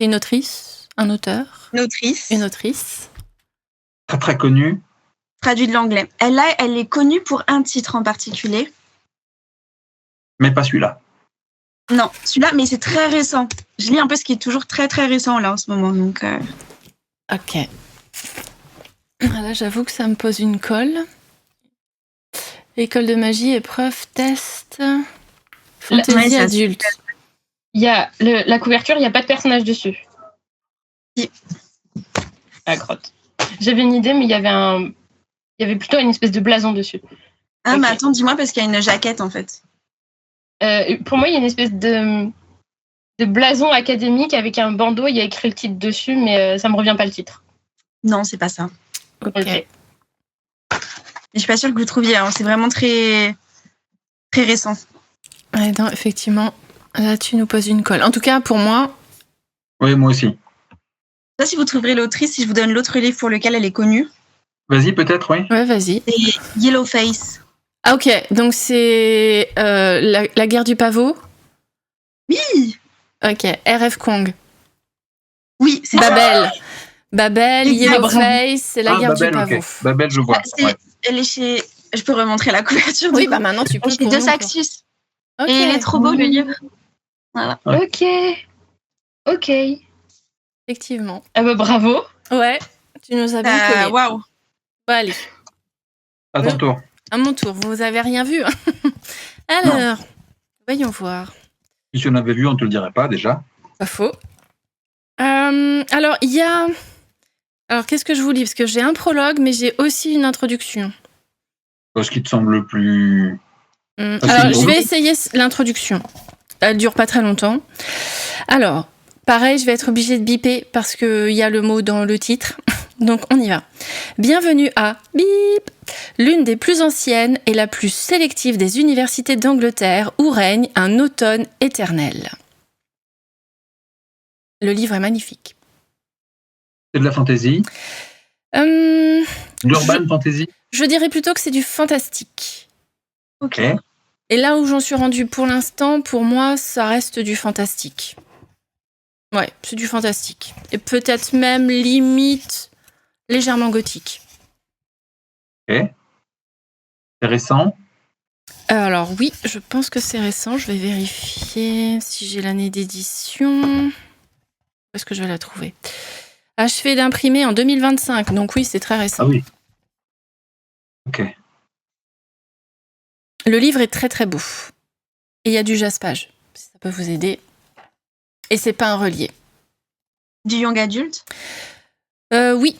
Une autrice, un auteur, Une autrice, une autrice. Très très connu. traduit de l'anglais. Elle est connue pour un titre en particulier. Mais pas celui-là. Non, celui-là, mais c'est très récent. Je lis un peu ce qui est toujours très très récent là en ce moment, donc. Ok. Là, j'avoue que ça me pose une colle. École de magie, épreuve, test. Fantaisie Ouais, ça, adulte. Il y a la couverture, il n'y a pas de personnage dessus. Si. La grotte. J'avais une idée, mais il y avait plutôt une espèce de blason dessus. Ah, Ok. mais attends, dis-moi parce qu'il y a une jaquette en fait. Pour moi, il y a une espèce de blason académique avec un bandeau, il y a écrit le titre dessus, mais ça me revient pas le titre. Non, c'est pas ça. Ok. Ok. Mais je suis pas sûre que vous trouviez. Hein. C'est vraiment très très récent. Ouais, non, effectivement, là, tu nous poses une colle. En tout cas, pour moi, Oui, moi aussi. Je sais pas si vous trouverez l'autrice si je vous donne l'autre livre pour lequel elle est connue. Vas-y, peut-être, oui. ouais, vas-y. C'est Yellowface. Ah, ok, donc c'est la guerre du pavot. Oui, Ok, R.F. Kong. oui, c'est ça. Babel, Yellowface, c'est la guerre Babel, du pavot. ok. Babel, je vois. C'est- Ouais. Elle est chez. Je peux remontrer la couverture. Oui, du coup. bah maintenant tu Elle peux. est chez pour De nous, quoi. Saxus. Ok. Et il est trop beau le livre. Voilà. Ouais. Ok. Effectivement. Ah bah bravo. Ouais, tu nous as bien collé. Waouh. Bon, allez, À ton tour. à mon tour. Vous avez rien vu. Hein. Alors, voyons voir. Si on avait vu, on te le dirait pas déjà. Pas faux. Alors, il y a... Alors, qu'est-ce que je vous lis? Parce que j'ai un prologue, mais j'ai aussi une introduction. Ce qui te semble le plus. Ah, c'est Alors, drôle. je vais essayer l'introduction. Elle dure pas très longtemps. Alors, pareil, je vais être obligée de biper parce qu'il y a le mot dans le titre. Donc, on y va. Bienvenue à Bip, l'une des plus anciennes et la plus sélective des universités d'Angleterre où règne un automne éternel. Le livre est magnifique. C'est de la fantasy. L'urban fantasy. Je dirais plutôt que c'est du fantastique. Ok. Et là où j'en suis rendue pour l'instant, pour moi, ça reste du fantastique. Ouais, c'est du fantastique. Et peut-être même limite légèrement gothique. Ok. C'est récent. Alors oui, je pense que c'est récent. Je vais vérifier si j'ai l'année d'édition. Où est-ce que je vais la trouver? Achevé d'imprimer en 2025. Donc oui, c'est très récent. Ah oui. Ok. Le livre est très très beau. Et il y a du jaspage, si ça peut vous aider. Et c'est pas un relié. Du young adulte. Oui.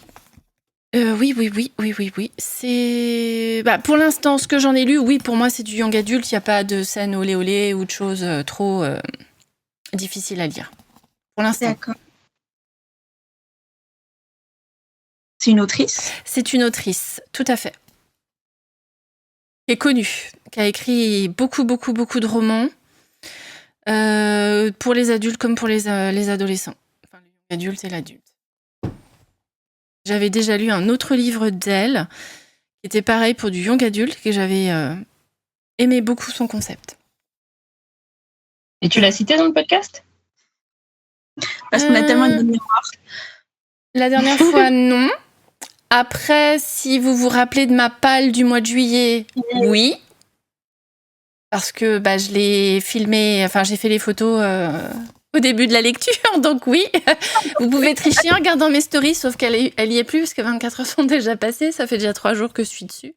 Oui. C'est... Bah, pour l'instant, ce que j'en ai lu, oui, pour moi, c'est du young adulte. Il n'y a pas de scène olé olé ou de choses trop difficiles à lire. Pour l'instant. D'accord. C'est une autrice. C'est une autrice, tout à fait. Qui est connue, qui a écrit beaucoup de romans pour les adultes comme pour les adolescents. Enfin, l'adulte et l'adulte. J'avais déjà lu un autre livre d'elle, qui était pareil pour du young adulte, que j'avais aimé beaucoup son concept. Et tu l'as cité dans le podcast? Parce qu'on a tellement une bonne mémoire. La dernière fois, non. Après, si vous vous rappelez de ma palle du mois de juillet, oui. Parce que je l'ai filmé, enfin j'ai fait les photos au début de la lecture, donc oui, vous pouvez tricher en regardant mes stories, sauf qu'elle y est plus, parce que 24 heures sont déjà passées, ça fait déjà 3 jours que je suis dessus.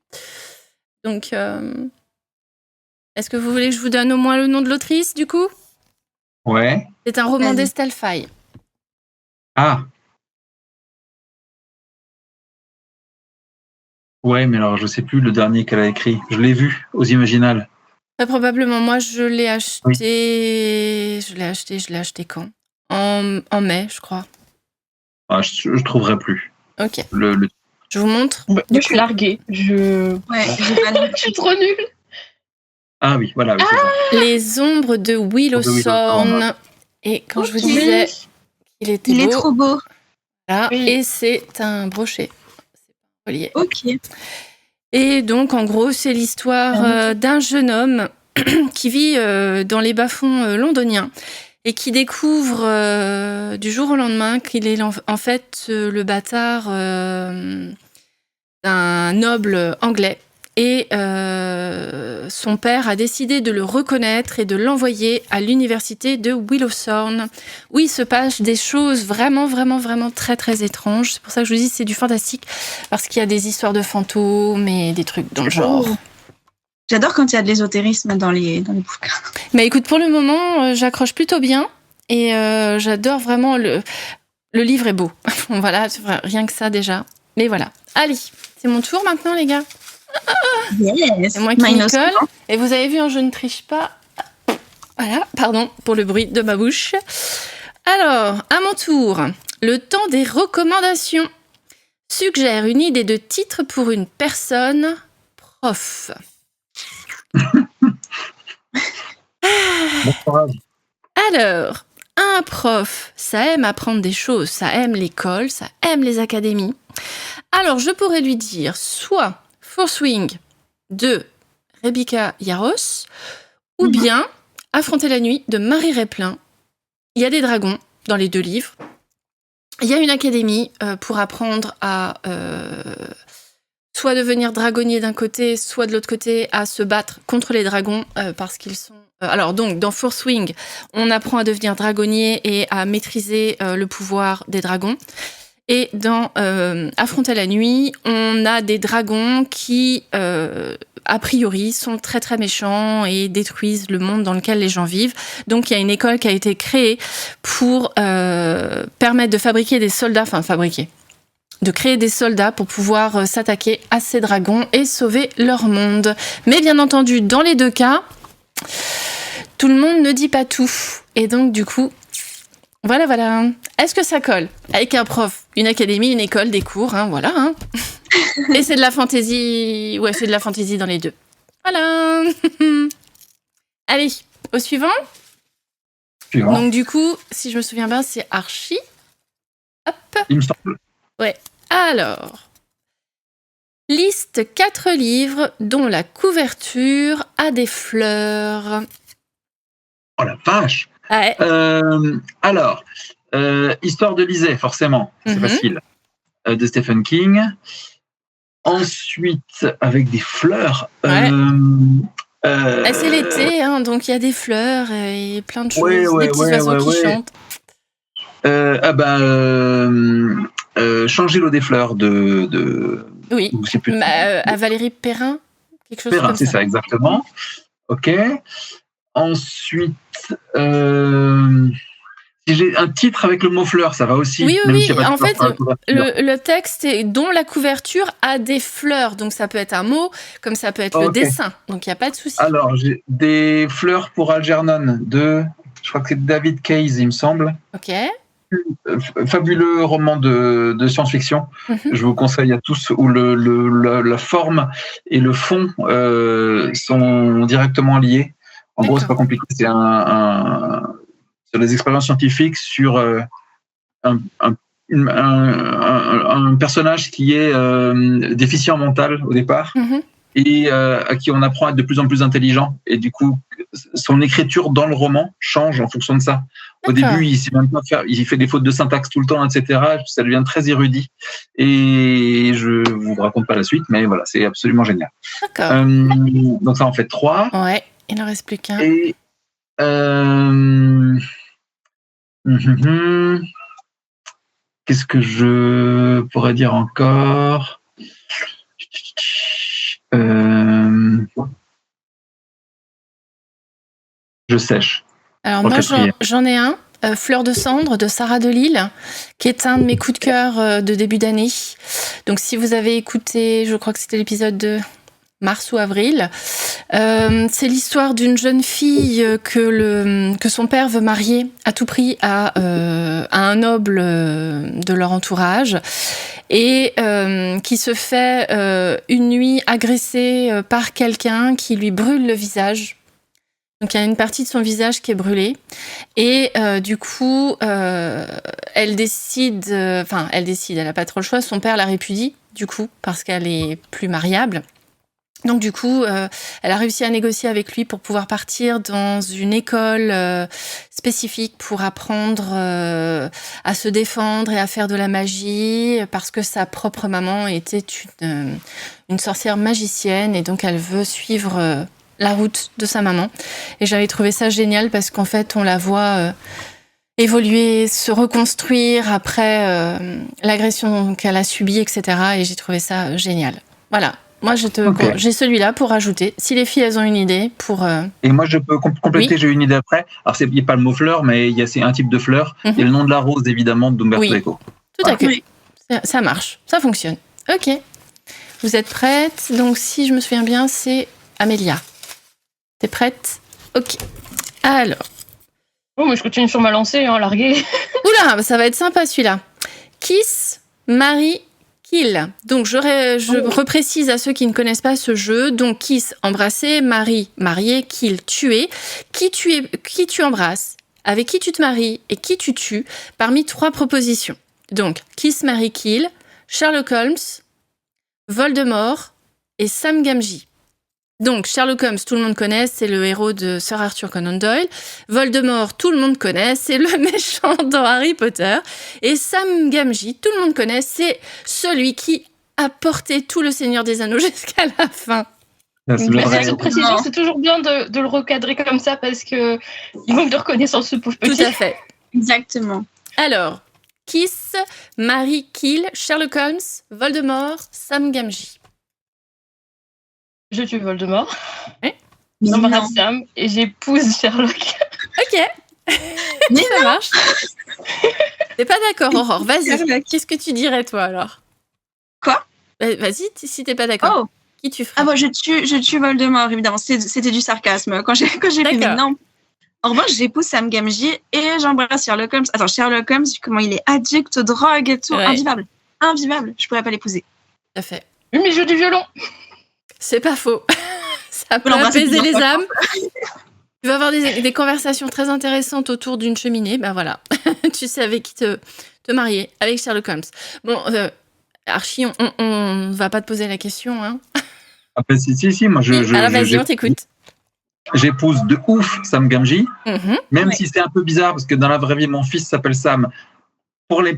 Donc, est-ce que vous voulez que je vous donne au moins le nom de l'autrice, du coup ? Ouais. C'est un roman d'Estelle Faye. Ah. Ouais, mais alors je sais plus le dernier qu'elle a écrit. Je l'ai vu aux Imaginales. Très probablement, moi je l'ai acheté. Je l'ai acheté quand ? En mai, je crois. Ah, je trouverai plus. Ok. Le... Je vous montre. Moi, je suis larguée. Je suis trop nulle. Ah oui, voilà. Oui, c'est ça. Les ombres de Willow Thorne. Et quand je vous disais qu'il était Il beau, est trop beau. Là, Oui. et c'est un brochet. C'est pas relié. Ok. Et donc, en gros, c'est l'histoire d'un jeune homme qui vit dans les bas-fonds londoniens et qui découvre du jour au lendemain qu'il est en fait le bâtard d'un noble anglais. Et son père a décidé de le reconnaître et de l'envoyer à l'université de Willowthorne, où il se passe des choses vraiment, vraiment, vraiment très, très étranges. C'est pour ça que je vous dis que c'est du fantastique, parce qu'il y a des histoires de fantômes et des trucs dans le genre. J'adore quand il y a de l'ésotérisme dans les bouquins. Mais écoute, pour le moment, j'accroche plutôt bien et j'adore vraiment le livre est beau. Voilà, rien que ça déjà. Mais voilà. Allez, c'est mon tour maintenant, les gars. Yes. C'est moi qui m'y colle. Et vous avez vu, je ne triche pas. Voilà, pardon pour le bruit de ma bouche. Alors, à mon tour, le temps des recommandations. Suggère une idée de titre pour une personne prof. Alors, un prof, ça aime apprendre des choses, ça aime l'école, ça aime les académies. Alors, je pourrais lui dire soit Fourth Wing de Rebecca Yarros, ou bien Affronter la nuit de Marie Replin. Il y a des dragons dans les 2 livres. Il y a une académie pour apprendre à soit devenir dragonnier d'un côté, soit de l'autre côté à se battre contre les dragons parce qu'ils sont... alors donc, dans Fourth Wing, on apprend à devenir dragonnier et à maîtriser le pouvoir des dragons. Et dans Affronter la nuit, on a des dragons qui, a priori, sont très très méchants et détruisent le monde dans lequel les gens vivent. Donc il y a une école qui a été créée pour permettre de fabriquer des soldats, de créer des soldats pour pouvoir s'attaquer à ces dragons et sauver leur monde. Mais bien entendu, dans les 2 cas, tout le monde ne dit pas tout. Et donc du coup... Voilà. Est-ce que ça colle avec un prof, une académie, une école, des cours, voilà. Et c'est de la fantaisie. Ouais, c'est de la fantaisie dans les 2. Voilà. Allez, au suivant. Donc du coup, si je me souviens bien, c'est Archie. Hop. Il me semble. Ouais. Alors, liste 4 livres dont la couverture a des fleurs. Oh la vache. Ouais. Alors, Histoire de Lisée, forcément, c'est facile, de Stephen King. Ensuite, avec des fleurs. Ouais. C'est l'été, donc il y a des fleurs et plein de choses, des petits oiseaux qui chantent. Changer l'eau des fleurs de... Oui, à Valérie Perrin, quelque chose Perrin, comme ça. c'est ça, exactement. Ok. Ensuite, si j'ai un titre avec le mot fleur, ça va aussi. Oui. En fait, le texte est dont la couverture a des fleurs. Donc, ça peut être un mot, comme ça peut être le dessin. Donc, il n'y a pas de souci. Alors, j'ai des fleurs pour Algernon je crois que c'est David Case, il me semble. Ok. Fabuleux roman de science-fiction. Je vous conseille à tous où la forme et le fond sont directement liés. En gros, c'est pas compliqué. C'est sur des expériences scientifiques sur un personnage qui est déficient mental au départ et à qui on apprend à être de plus en plus intelligent. Et du coup, son écriture dans le roman change en fonction de ça. Au début, il sait même pas faire. Il fait des fautes de syntaxe tout le temps, etc. Ça devient très érudit. Et je vous raconte pas la suite, mais voilà, c'est absolument génial. D'accord. Donc ça en fait 3. Ouais. Il n'en reste plus qu'un. Et Qu'est-ce que je pourrais dire encore? Je sèche. Alors moi, j'en ai un, Fleur de cendre de Sarah Delisle, qui est un de mes coups de cœur de début d'année. Donc si vous avez écouté, je crois que c'était l'épisode de mars ou avril, c'est l'histoire d'une jeune fille que son père veut marier à tout prix à un noble de leur entourage, et qui se fait une nuit agresser par quelqu'un qui lui brûle le visage. Donc il y a une partie de son visage qui est brûlée, et du coup elle décide, elle n'a pas trop le choix, son père la répudie du coup parce qu'elle est plus mariable. Donc du coup, elle a réussi à négocier avec lui pour pouvoir partir dans une école spécifique pour apprendre à se défendre et à faire de la magie, parce que sa propre maman était une sorcière magicienne, et donc elle veut suivre la route de sa maman. Et j'avais trouvé ça génial parce qu'en fait, on la voit évoluer, se reconstruire après l'agression qu'elle a subie, etc. Et j'ai trouvé ça génial. Voilà. Moi, j'ai celui-là pour rajouter. Si les filles, elles ont une idée pour... Et moi, je peux compléter, j'ai une idée après. Alors, il n'y a pas le mot fleur, mais c'est un type de fleur. Il y a le nom de la rose, évidemment, d'Umberto Eco. Tout à fait. Ça marche, ça fonctionne. Ok. Vous êtes prêtes? Donc, si je me souviens bien, c'est Amélia. T'es prête? Ok. Alors. Oh, moi, je continue sur ma lancée, larguée. Oula, ça va être sympa, celui-là. Kiss, Marie, Kill. Donc, je reprécise à ceux qui ne connaissent pas ce jeu. Donc, Kiss, embrasser, Marie, marier, Kill, tuer. Qui tu embrasses, avec qui tu te maries et qui tu tues, parmi 3 propositions. Donc, Kiss, Marie, Kill, Sherlock Holmes, Voldemort et Sam Gamgee. Donc, Sherlock Holmes, tout le monde connaît, c'est le héros de Sir Arthur Conan Doyle. Voldemort, tout le monde connaît, c'est le méchant dans Harry Potter. Et Sam Gamgee, tout le monde connaît, c'est celui qui a porté tout le Seigneur des Anneaux jusqu'à la fin. Cette précision, c'est toujours bien de le recadrer comme ça, parce qu'il manque de reconnaissance, ce pauvre petit. Tout à fait. Exactement. Alors, Kiss, Marie, Kill, Sherlock Holmes, Voldemort, Sam Gamgee. Je tue Voldemort. Oui. J'embrasse Sam et j'épouse Sherlock. Ok. Ça marche. T'es pas d'accord, Aurore? Vas-y. Qu'est-ce que tu dirais, toi, alors? Quoi? Vas-y, si t'es pas d'accord. Oh. Qui tu ferais? Ah, moi, je tue Voldemort, évidemment. C'était du sarcasme. Quand j'ai fait non. En revanche, j'épouse Sam Gamgee et j'embrasse Sherlock Holmes. Attends, Sherlock Holmes, comment il est addict aux drogues et tout. Ouais. Invivable. Je pourrais pas l'épouser. Tout à fait. Oui, mais il joue du violon. C'est pas faux. Ça peut apaiser les âmes. Tu vas avoir des conversations très intéressantes autour d'une cheminée. Ben voilà. Tu sais avec qui te marier. Avec Sherlock Holmes. Bon, Archie, on va pas te poser la question. Hein. Ah ben, si. Moi, alors vas-y, on t'écoute. J'épouse de ouf Sam Gamgee. Même si c'est un peu bizarre, parce que dans la vraie vie, mon fils s'appelle Sam.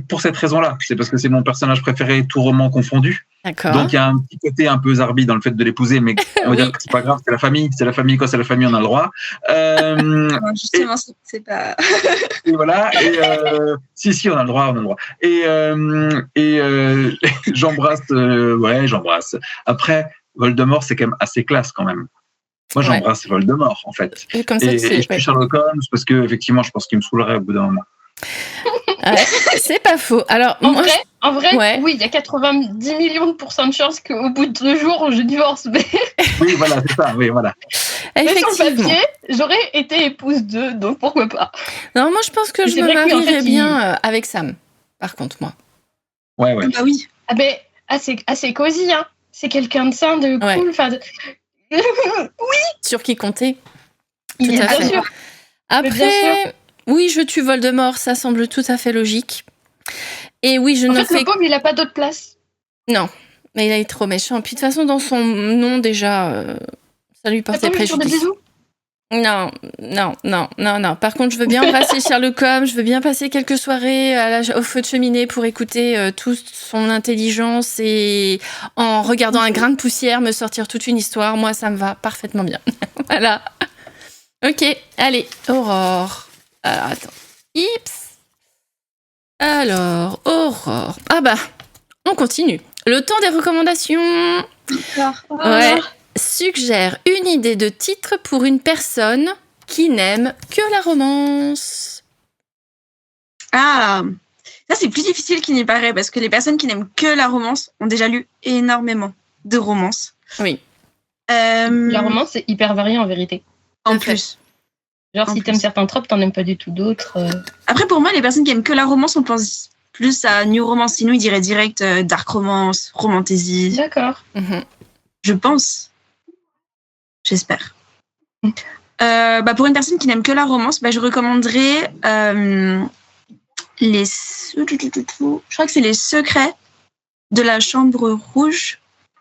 Pour cette raison-là, c'est parce que c'est mon personnage préféré, tout roman confondu. D'accord. Donc il y a un petit côté un peu zarbi dans le fait de l'épouser, mais on va dire que c'est pas grave, c'est la famille. Quand c'est la famille, on a le droit. Justement, c'est pas. Et voilà. Et si, on a le droit. Et j'embrasse. J'embrasse. Après, Voldemort, c'est quand même assez classe quand même. Moi, j'embrasse Voldemort en fait. Et comme ça, et je suis Sherlock Holmes parce que effectivement, je pense qu'il me saoulerait au bout d'un moment. C'est pas faux. Alors, en vrai, oui, il y a 90 millions % de chances qu'au bout de 2 jours, je divorce. Mais... Oui, voilà, c'est ça. Oui, voilà. Mais sur le papier, j'aurais été épouse d'eux, donc pourquoi pas. Non, moi, je pense que je me marierais bien avec Sam. Par contre, moi. Ouais. Bah oui. Ah ben, assez cosy, hein. C'est quelqu'un de sain, de cool. Enfin, oui. Sur qui compter. Tout à fait. Bien sûr. Après. Oui, je tue Voldemort, ça semble tout à fait logique. Et oui, je ne fais... le pauvre, il n'a pas d'autre place. Non, mais il est trop méchant. Puis de toute façon, dans son nom, déjà, ça lui portait préjudice. Non. Par contre, je veux bien embrasser Sherlock Holmes, je veux bien passer quelques soirées au feu de cheminée pour écouter toute son intelligence et en regardant un grain de poussière me sortir toute une histoire. Moi, ça me va parfaitement bien. Voilà. Ok, allez, Aurore. Alors, attends. Ips. Alors, Aurore. Ah bah, on continue. Le temps des recommandations. Ouais. Suggère une idée de titre pour une personne qui n'aime que la romance. Ah, ça c'est plus difficile qu'il n'y paraît parce que les personnes qui n'aiment que la romance ont déjà lu énormément de romances. Oui. La romance, c'est hyper varié en vérité. En plus. Genre, si t'aimes certains tropes, t'en aimes pas du tout d'autres. Après, pour moi, les personnes qui aiment que la romance, on pense plus à New Romance. Sinon, ils diraient direct Dark Romance, Romantasy. D'accord. Je pense. J'espère. Pour une personne qui n'aime que la romance, je recommanderais je crois que c'est Les Secrets de la Chambre Rouge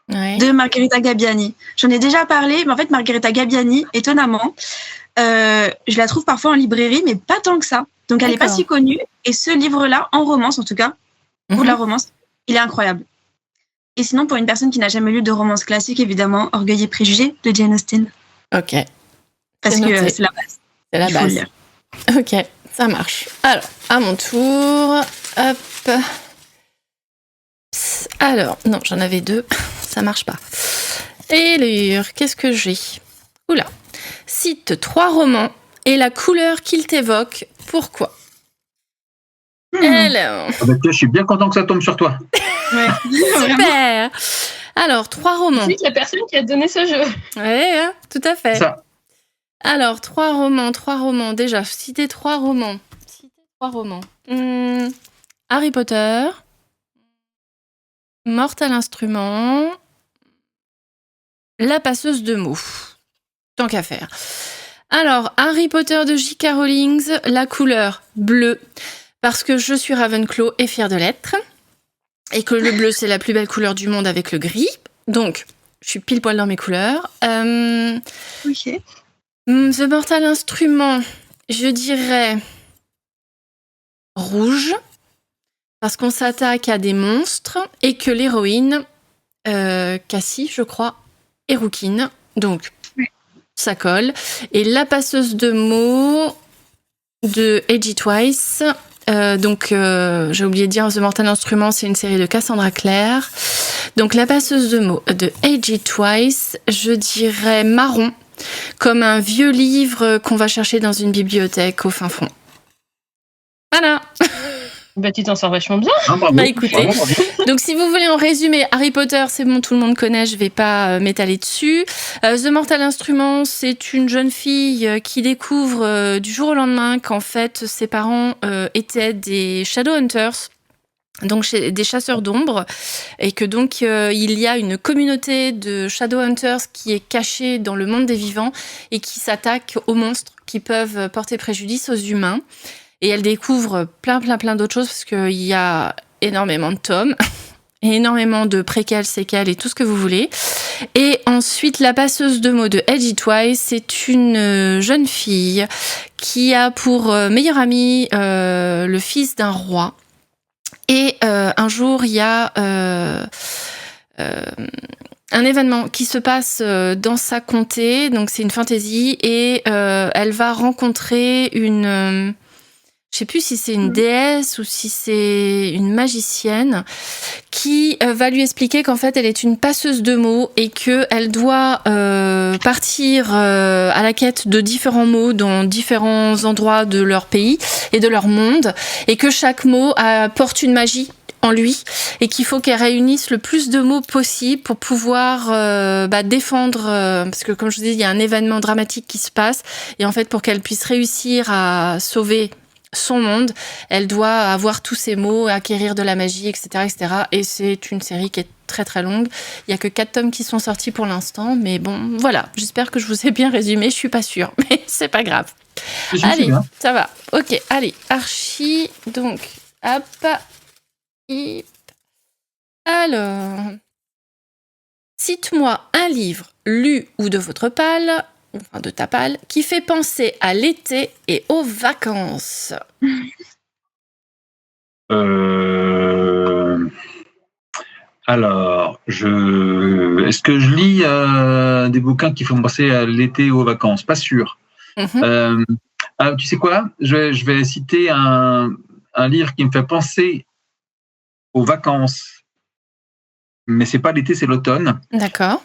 de Margherita Gabbiani. J'en ai déjà parlé, mais en fait, Margherita Gabbiani, étonnamment, je la trouve parfois en librairie, mais pas tant que ça. Donc, elle n'est pas si connue. Et ce livre-là, en romance en tout cas, pour la romance, il est incroyable. Et sinon, pour une personne qui n'a jamais lu de romance classique, évidemment, Orgueil et Préjugés de Jane Austen. Ok. Parce que c'est la base. C'est la base. Ok, ça marche. Alors, à mon tour. Hop. Alors, non, j'en avais 2. Ça marche pas. Et qu'est-ce que j'ai ? Oula. Cite 3 romans et la couleur qu'ils t'évoquent. Pourquoi ? Alors. Je suis bien content que ça tombe sur toi. Ouais. Super. Alors, 3 romans. C'est la personne qui a donné ce jeu. Oui, tout à fait. Ça. Alors, 3 romans. Déjà, citez 3 romans. Harry Potter, Mortal Instrument, La passeuse de mots. Tant qu'à faire. Alors, Harry Potter de J.K. Rowling, la couleur bleue, parce que je suis Ravenclaw et fière de l'être, et que le bleu, c'est la plus belle couleur du monde avec le gris. Donc, je suis pile poil dans mes couleurs. Ok. The Mortal Instrument, je dirais rouge, parce qu'on s'attaque à des monstres et que l'héroïne, Cassie, je crois, est rouquine. Donc, ça colle. Et La passeuse de mots de A.G. Twice. J'ai oublié de dire, The Mortal Instrument, c'est une série de Cassandra Clare. Donc, La passeuse de mots de A.G. Twice, je dirais marron, comme un vieux livre qu'on va chercher dans une bibliothèque au fin fond. Voilà. Tu t'en sors vachement bien. Écoutez. Donc, si vous voulez en résumé, Harry Potter, c'est bon, tout le monde connaît, je vais pas m'étaler dessus. The Mortal Instrument, c'est une jeune fille qui découvre du jour au lendemain qu'en fait, ses parents étaient des Shadowhunters. Donc des chasseurs d'ombre, et que donc il y a une communauté de Shadowhunters qui est cachée dans le monde des vivants et qui s'attaque aux monstres qui peuvent porter préjudice aux humains. Et elle découvre plein d'autres choses parce qu'il y a énormément de tomes, et énormément de préquels, séquelles et tout ce que vous voulez. Et ensuite, La passeuse de mots de A.G. Twice, c'est une jeune fille qui a pour meilleur ami le fils d'un roi. Et un jour, il y a un événement qui se passe dans sa comté, donc c'est une fantasy, et elle va rencontrer une... je sais plus si c'est une déesse ou si c'est une magicienne qui va lui expliquer qu'en fait elle est une passeuse de mots et qu'elle doit partir à la quête de différents mots dans différents endroits de leur pays et de leur monde, et que chaque mot porte une magie en lui et qu'il faut qu'elle réunisse le plus de mots possible pour pouvoir défendre, parce que comme je vous dis, il y a un événement dramatique qui se passe, et en fait pour qu'elle puisse réussir à sauver son monde, elle doit avoir tous ces mots, acquérir de la magie, etc., etc. Et c'est une série qui est très très longue. Il y a que 4 tomes qui sont sortis pour l'instant, mais bon, voilà. J'espère que je vous ai bien résumé. Je suis pas sûre, mais c'est pas grave. Allez, ça va. Ok, allez, Archie. Donc, hop. Alors, cite-moi un livre lu ou de votre palle, enfin de ta palle, qui fait penser à l'été et aux vacances. Alors, est-ce que je lis des bouquins qui font penser à l'été et aux vacances ? Pas sûr. Tu sais quoi ? Je vais citer un un livre qui me fait penser aux vacances, mais c'est pas l'été, c'est l'automne. D'accord.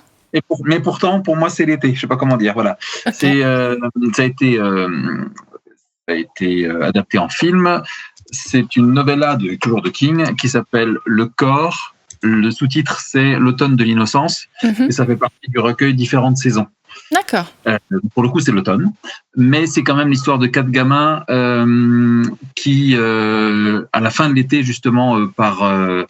Mais pourtant, pour moi, c'est l'été. Je sais pas comment dire. Voilà. Okay. Ça a été adapté en film. C'est une novella toujours de King qui s'appelle Le Corps. Le sous-titre, c'est L'automne de l'innocence. Et ça fait partie du recueil Différentes saisons. D'accord. Pour le coup, c'est l'automne. Mais c'est quand même l'histoire de 4 gamins qui, à la fin de l'été, justement, par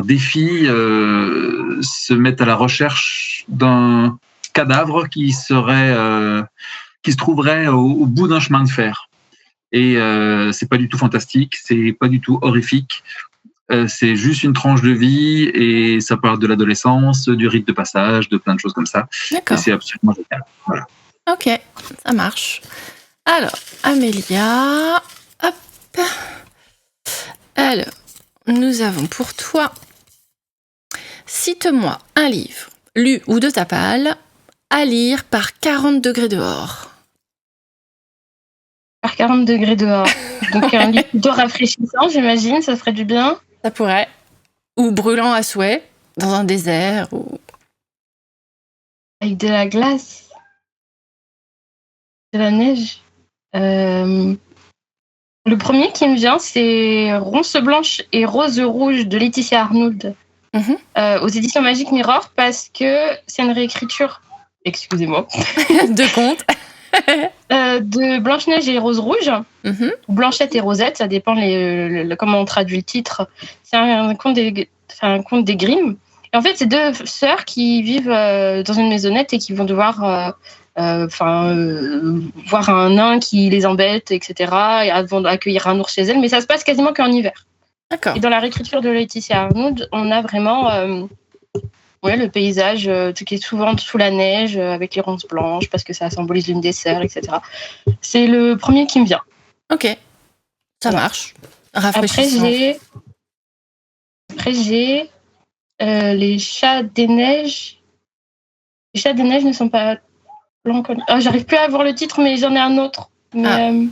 défi, se mettent à la recherche d'un cadavre qui se trouverait au bout d'un chemin de fer. Et c'est pas du tout fantastique, c'est pas du tout horrifique. C'est juste une tranche de vie et ça parle de l'adolescence, du rite de passage, de plein de choses comme ça. D'accord. Et c'est absolument génial. Voilà. Ok, ça marche. Alors, Amélia, hop. Alors, nous avons pour toi, cite-moi un livre, lu ou de ta palle, à lire par 40 degrés dehors. Par 40 degrés dehors. Donc un livre plutôt rafraîchissant, j'imagine, ça ferait du bien. Ça pourrait. Ou brûlant à souhait, dans un désert. Ou... Avec de la glace. De la neige. Le premier qui me vient, c'est Ronce blanche et rose rouge de Laetitia Arnould. Aux éditions Magic Mirror, parce que c'est une réécriture, excusez-moi, de conte. De Blanche-Neige et Rose Rouge, ou Blanchette et Rosette, ça dépend comment on traduit le titre. C'est un conte des Grimm. Et en fait, c'est 2 sœurs qui vivent dans une maisonnette et qui vont devoir voir un nain qui les embête, etc. et avant d'accueillir un ours chez elles. Mais ça se passe quasiment qu'en hiver. D'accord. Et dans la réécriture de Laetitia Arnould, on a vraiment le paysage qui est souvent sous la neige, avec les ronces blanches, parce que ça symbolise l'une des sœurs, etc. C'est le premier qui me vient. Ok, ça marche. Rafraîchissant. Après, j'ai les chats des neiges. Les chats des neiges ne sont pas blancs comme... j'arrive plus à voir le titre, mais j'en ai un autre. Mais,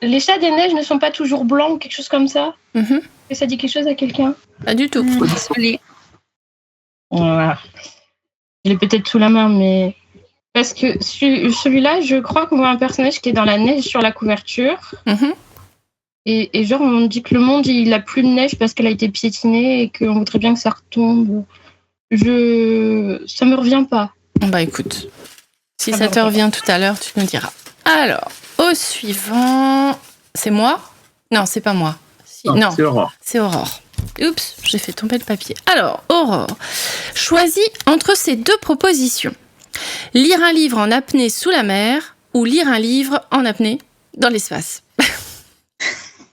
les chats des neiges ne sont pas toujours blancs, ou quelque chose comme ça. Et ça dit quelque chose à quelqu'un? Pas du tout. Désolée. Voilà. Je l'ai peut-être sous la main, mais... Parce que celui-là, je crois qu'on voit un personnage qui est dans la neige sur la couverture. Et genre, on dit que le monde, il a plus de neige parce qu'elle a été piétinée et qu'on voudrait bien que ça retombe. Ça me revient pas. Bah écoute, si ça te revient tout à l'heure, tu nous diras. Alors, au suivant... C'est moi? Non, c'est pas moi. Non, c'est Aurore. C'est Aurore. Oups, j'ai fait tomber le papier. Alors, Aurore, choisis entre ces 2 propositions. Lire un livre en apnée sous la mer ou lire un livre en apnée dans l'espace.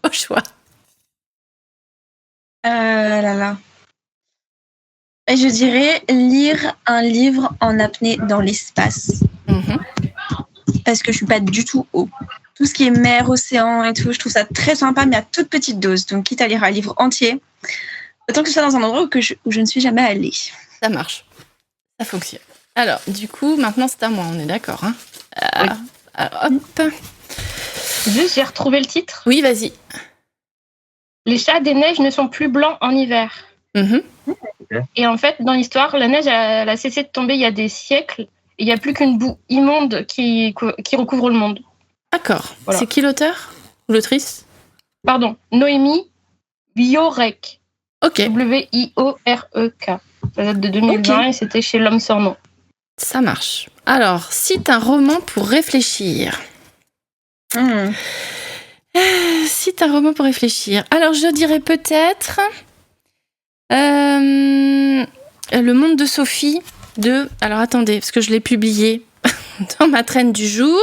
Au choix. Et je dirais lire un livre en apnée dans l'espace. Parce que je suis pas du tout eau. Tout ce qui est mer, océan et tout, je trouve ça très sympa, mais à toute petite dose. Donc, quitte à lire un livre entier, autant que ce soit dans un endroit où je ne suis jamais allée. Ça marche. Ça fonctionne. Alors, du coup, maintenant, c'est à moi. On est d'accord, hein? Oui. Alors, hop. Juste, j'ai retrouvé le titre. Oui, vas-y. Les chats des neiges ne sont plus blancs en hiver. Et en fait, dans l'histoire, la neige elle a cessé de tomber il y a des siècles. Et il n'y a plus qu'une boue immonde qui recouvre le monde. D'accord. Voilà. C'est qui l'auteur ou l'autrice? Pardon, Noémie Wiorek. Ok. W-I-O-R-E-K. Ça date de 2020 et c'était chez L'Homme sans nom. Ça marche. Alors, cite un roman pour réfléchir. Cite un roman pour réfléchir. Alors, je dirais peut-être Le Monde de Sophie de... Alors, attendez, parce que je l'ai publié dans ma traîne du jour.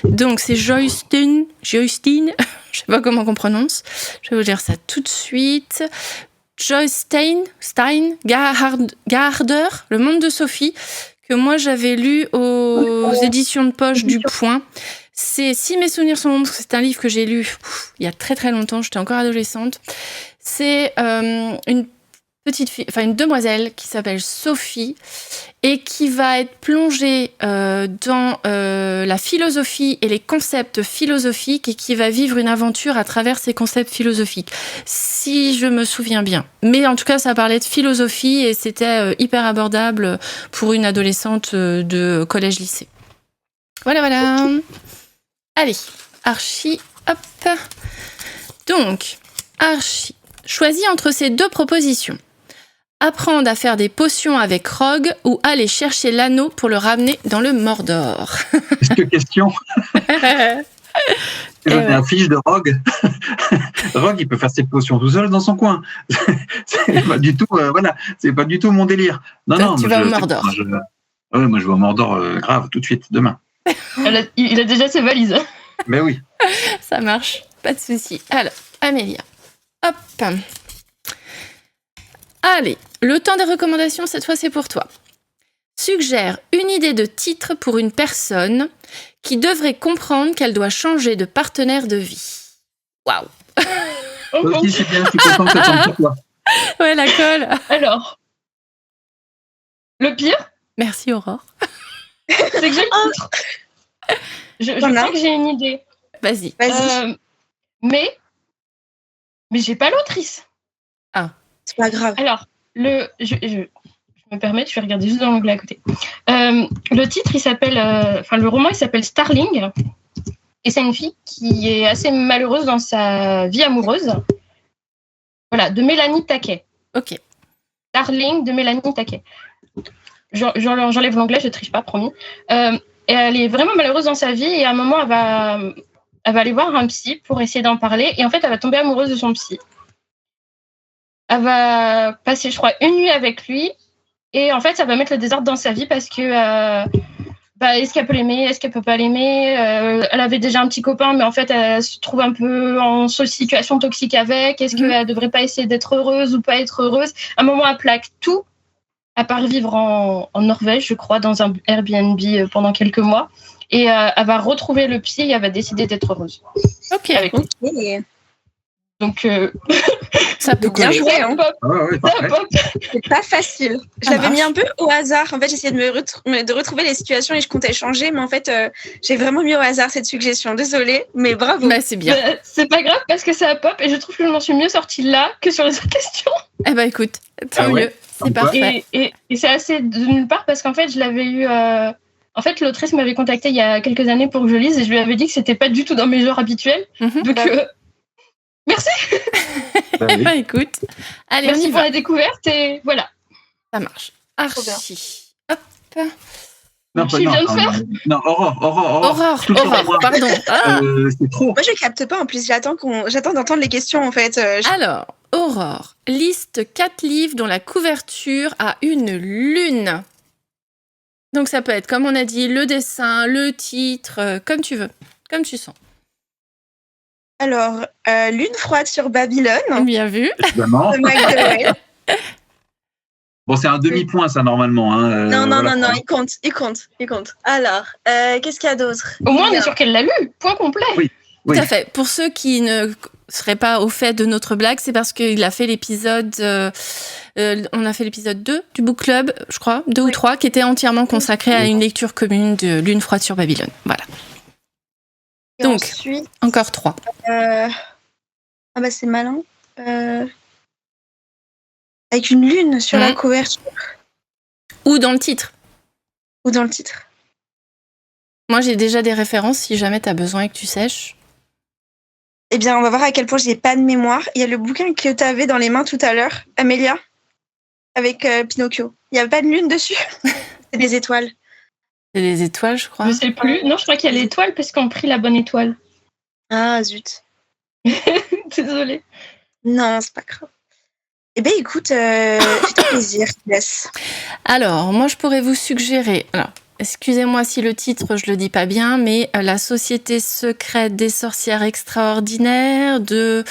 Donc, c'est Joystein. Je sais pas comment on prononce. Je vais vous dire ça tout de suite. Joystein Garder, Le Monde de Sophie, que moi j'avais lu aux éditions de poche du Point. C'est, si mes souvenirs sont bons, parce que c'est un livre que j'ai lu il y a très très longtemps, j'étais encore adolescente. C'est une petite fille, enfin une demoiselle qui s'appelle Sophie et qui va être plongée dans la philosophie et les concepts philosophiques et qui va vivre une aventure à travers ces concepts philosophiques, si je me souviens bien. Mais en tout cas, ça parlait de philosophie et c'était hyper abordable pour une adolescente de collège-lycée. Voilà. Allez, Archie, hop. Donc, Archie, choisis entre ces 2 propositions. Apprendre à faire des potions avec Rogue ou aller chercher l'anneau pour le ramener dans le Mordor. Est-ce que question C'est un fiche de Rogue. Rogue, il peut faire ses potions tout seul dans son coin. C'est pas du tout, c'est pas du tout mon délire. Non, tu vas au Mordor. Moi, je vais au Mordor grave tout de suite demain. Il a déjà ses valises. Mais oui. Ça marche, pas de souci. Alors, Amélia, hop. Allez, le temps des recommandations, cette fois, c'est pour toi. Suggère une idée de titre pour une personne qui devrait comprendre qu'elle doit changer de partenaire de vie. Waouh. Ok, c'est bien, je suis content que ça tombe sur toi. Ouais, la colle. Alors, le pire, merci Aurore. c'est que j'ai le titre. Je crois que j'ai une idée. Vas-y. Mais j'ai pas l'autrice. Ah. C'est pas grave. Alors, je me permets, je vais regarder juste dans l'onglet à côté. Le titre, il s'appelle, le roman, il s'appelle Starling. Et c'est une fille qui est assez malheureuse dans sa vie amoureuse. Voilà, de Mélanie Taquet. Ok. Starling de Mélanie Taquet. J'enlève l'onglet, je triche pas, promis. Et elle est vraiment malheureuse dans sa vie et à un moment, elle va aller voir un psy pour essayer d'en parler. Et en fait, elle va tomber amoureuse de son psy. Elle va passer, je crois, une nuit avec lui. Et en fait, ça va mettre le désordre dans sa vie parce que est-ce qu'elle peut l'aimer? Est-ce qu'elle peut pas l'aimer? Elle avait déjà un petit copain, mais en fait, elle se trouve un peu en situation toxique avec. Est-ce qu'elle devrait pas essayer d'être heureuse ou pas être heureuse? À un moment, elle plaque tout, à part vivre en Norvège, je crois, dans un Airbnb pendant quelques mois. Et elle va retrouver le psy et elle va décider d'être heureuse. Ok. Avec lui. Donc, ça peut bien joué, hein. Pop. C'est pas facile. Je l'avais mis un peu au hasard. En fait, j'essayais de retrouver les situations et je comptais changer, mais en fait, j'ai vraiment mis au hasard cette suggestion. Désolée, mais bravo. Bah, c'est bien. C'est pas grave parce que c'est à pop et je trouve que je m'en suis mieux sortie là que sur les autres questions. Eh ben écoute, tant mieux. C'est parfait. Et c'est assez de nulle part parce qu'en fait, je l'avais eu. En fait, l'autrice m'avait contactée il y a quelques années pour que je lise et je lui avais dit que c'était pas du tout dans mes genres habituels. Donc, merci. Bah, écoute, allez, merci on y pour va. la découverte et voilà. Ça marche. Archie. Hop. Non, Aurore, pardon. c'est trop. Moi, je capte pas. En plus, j'attends d'entendre les questions, en fait. Alors, Aurore, liste 4 livres dont la couverture a une lune. Donc, ça peut être, comme on a dit, le dessin, le titre, comme tu veux, comme tu sens. Alors, Lune froide sur Babylone. Bien vu. Évidemment. Bon, c'est un demi-point, ça, normalement. Hein. Non, il compte. Alors, qu'est-ce qu'il y a d'autre? Au moins, on est sûr qu'elle l'a lu. Point complet. Oui. Tout à fait. Pour ceux qui ne seraient pas au fait de notre blague, c'est parce qu'il a fait l'épisode... on a fait l'épisode 2 du Book Club, je crois, 2 ou 3, qui était entièrement consacré à une lecture commune de Lune froide sur Babylone. Voilà. Et donc, ensuite, encore 3. C'est malin. Avec une lune sur la couverture. Ou dans le titre. Moi, j'ai déjà des références si jamais tu as besoin et que tu sèches. Eh bien, on va voir à quel point j'ai pas de mémoire. Il y a le bouquin que tu avais dans les mains tout à l'heure, Amélia, avec Pinocchio. Il n'y avait pas de lune dessus. C'est des étoiles. C'est des étoiles, je crois. Je sais plus. Non, je crois qu'il y a l'étoile parce qu'on a pris la bonne étoile. Ah, zut. Désolée. Non, c'est pas grave. Eh bien, écoute, fais-toi plaisir, je te laisse. Alors, moi, je pourrais vous suggérer... Alors, excusez-moi si le titre, je le dis pas bien, mais La Société secrète des sorcières extraordinaires de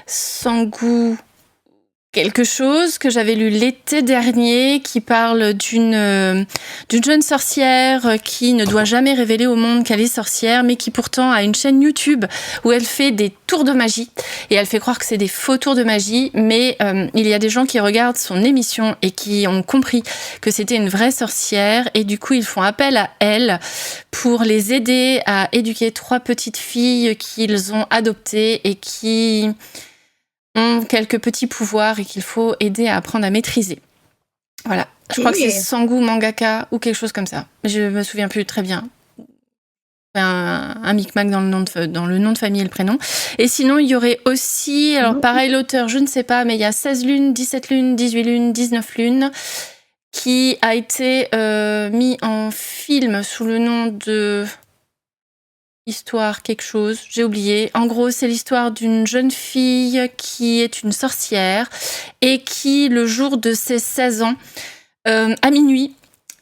Sangu quelque chose que j'avais lu l'été dernier qui parle d'une jeune sorcière qui ne doit jamais révéler au monde qu'elle est sorcière, mais qui pourtant a une chaîne YouTube où elle fait des tours de magie. Et elle fait croire que c'est des faux tours de magie, mais il y a des gens qui regardent son émission et qui ont compris que c'était une vraie sorcière. Et du coup, ils font appel à elle pour les aider à éduquer 3 petites filles qu'ils ont adoptées et qui ont quelques petits pouvoirs et qu'il faut aider à apprendre à maîtriser. Voilà. Je crois que c'est Sangu Mangaka ou quelque chose comme ça. Je me souviens plus très bien. Un micmac dans le nom de famille et le prénom. Et sinon, il y aurait aussi, alors pareil, l'auteur, je ne sais pas, mais il y a 16 lunes, 17 lunes, 18 lunes, 19 lunes, qui a été mis en film sous le nom de... Histoire quelque chose, j'ai oublié. En gros, c'est l'histoire d'une jeune fille qui est une sorcière et qui, le jour de ses 16 ans, à minuit,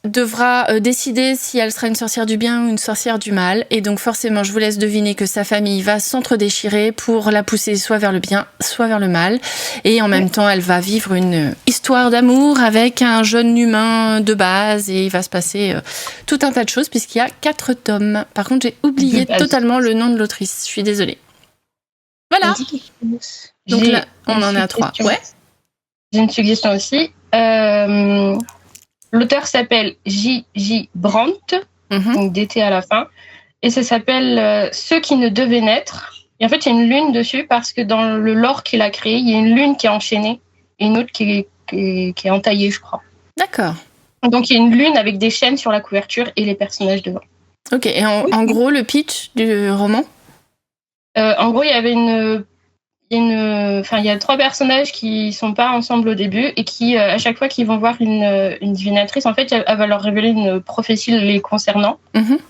devra décider si elle sera une sorcière du bien ou une sorcière du mal. Et donc forcément, je vous laisse deviner que sa famille va s'entre-déchirer pour la pousser soit vers le bien, soit vers le mal. Et en même temps, elle va vivre une histoire d'amour avec un jeune humain de base. Et il va se passer tout un tas de choses puisqu'il y a 4 tomes. Par contre, j'ai oublié totalement le nom de l'autrice. Je suis désolée. Voilà. Donc là, on en est à 3. Ouais. J'ai une suggestion aussi. L'auteur s'appelle J.J. Brandt, donc DT à la fin, et ça s'appelle Ceux qui ne devaient naître. Et en fait, il y a une lune dessus parce que dans le lore qu'il a créé, il y a une lune qui est enchaînée et une autre qui est entaillée, je crois. D'accord. Donc, il y a une lune avec des chaînes sur la couverture et les personnages devant. Ok, et en gros, le pitch du roman ? En gros, il y avait il y a 3 personnages qui sont pas ensemble au début et qui, à chaque fois qu'ils vont voir une divinatrice, en fait, elle va leur révéler une prophétie les concernant. Il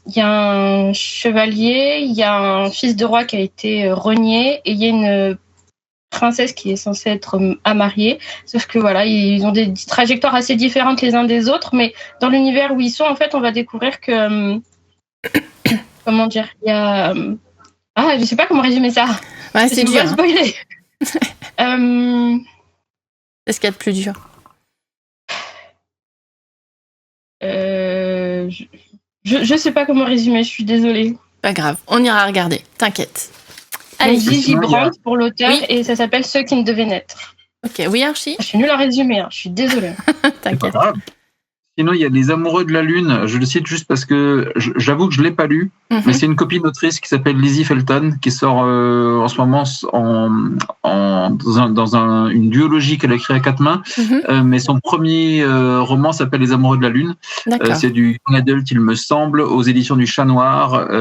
y a un chevalier, il y a un fils de roi qui a été renié et il y a une princesse qui est censée être à marier. Sauf que voilà, ils ont des trajectoires assez différentes les uns des autres, mais dans l'univers où ils sont, en fait, on va découvrir que... comment dire ? Il y a... je sais pas comment résumer ça. Ouais, c'est dur. Spoiler. C'est ce qu'il y a de plus dur. Je sais pas comment résumer, je suis désolée. Pas grave, on ira regarder, t'inquiète. Allez, J.J. Brandt pour l'auteur et ça s'appelle Ceux qui ne devaient naître. Ok, oui Archie. Je suis nulle à résumer, je suis désolée. T'inquiète. Sinon, il y a Les Amoureux de la Lune. Je le cite juste parce que j'avoue que je l'ai pas lu, mais c'est une copine autrice qui s'appelle Lizzie Felton qui sort en ce moment dans une duologie qu'elle a créée à 4 mains. Mais son premier roman s'appelle Les Amoureux de la Lune. C'est du young adult, il me semble, aux éditions du Chat Noir.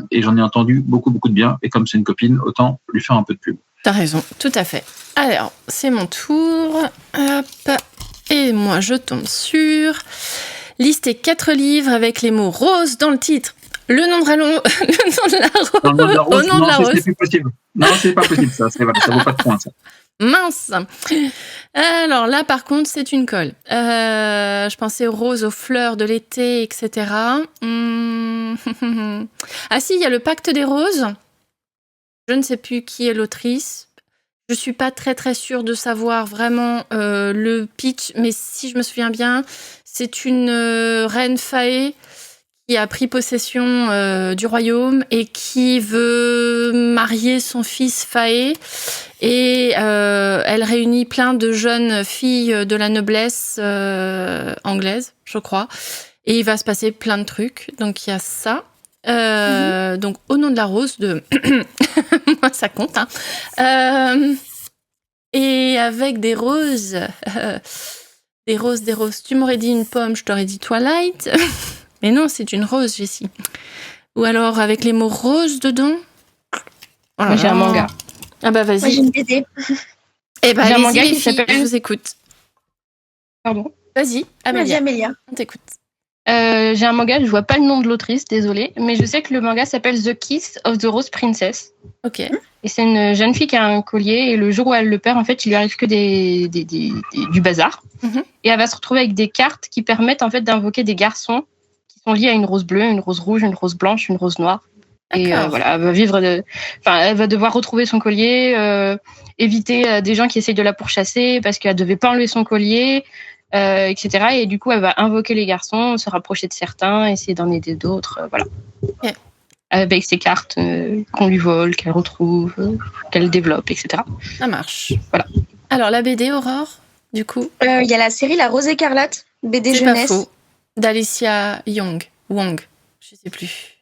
Et j'en ai entendu beaucoup de bien. Et comme c'est une copine, autant lui faire un peu de pub. T'as raison, tout à fait. Alors, c'est mon tour. Hop. Et moi, je tombe sur lister 4 livres avec les mots rose dans le titre. Le nom de la rose. Au nom de la rose. C'est plus possible. Non, c'est pas possible, ça. Ça vaut pas de points, ça. Mince. Alors là, par contre, c'est une colle. Je pensais aux roses, aux fleurs de l'été, etc. Ah si, il y a le Pacte des roses. Je ne sais plus qui est l'autrice. Je suis pas très sûre de savoir vraiment le pitch, mais si je me souviens bien, c'est une reine fae qui a pris possession du royaume et qui veut marier son fils fae. Et elle réunit plein de jeunes filles de la noblesse anglaise, je crois. Et il va se passer plein de trucs. Donc il y a ça. Donc Au nom de la rose de moi ça compte et avec des roses des roses, tu m'aurais dit une pomme, je t'aurais dit Twilight. Mais non, c'est une rose, Jessie. Ou alors avec les mots roses dedans. Moi j'ai un manga. Ah bah vas-y. Moi j'ai une BD. Eh bah j'ai un allez-y manga les qui filles, s'appelle... je vous écoute. Pardon. Vas-y, Amélia. Amélia. On t'écoute. J'ai un manga, je vois pas le nom de l'autrice, désolée, mais je sais que le manga s'appelle The Kiss of the Rose Princess. Ok. Et c'est une jeune fille qui a un collier et le jour où elle le perd, en fait, il lui arrive que du bazar. Et elle va se retrouver avec des cartes qui permettent en fait d'invoquer des garçons qui sont liés à une rose bleue, une rose rouge, une rose blanche, une rose noire. Et voilà, elle va devoir retrouver son collier, éviter des gens qui essayent de la pourchasser parce qu'elle devait pas enlever son collier, etc. Et du coup, elle va invoquer les garçons, se rapprocher de certains, essayer d'en aider d'autres, voilà. Okay. Avec ses cartes qu'on lui vole, qu'elle retrouve, qu'elle développe, etc. Ça marche. Voilà. Alors, la BD, Aurore, du coup Il y a la série La Rose écarlate, BD jeunesse. C'est pas faux. D'Alicia Wong, je sais plus.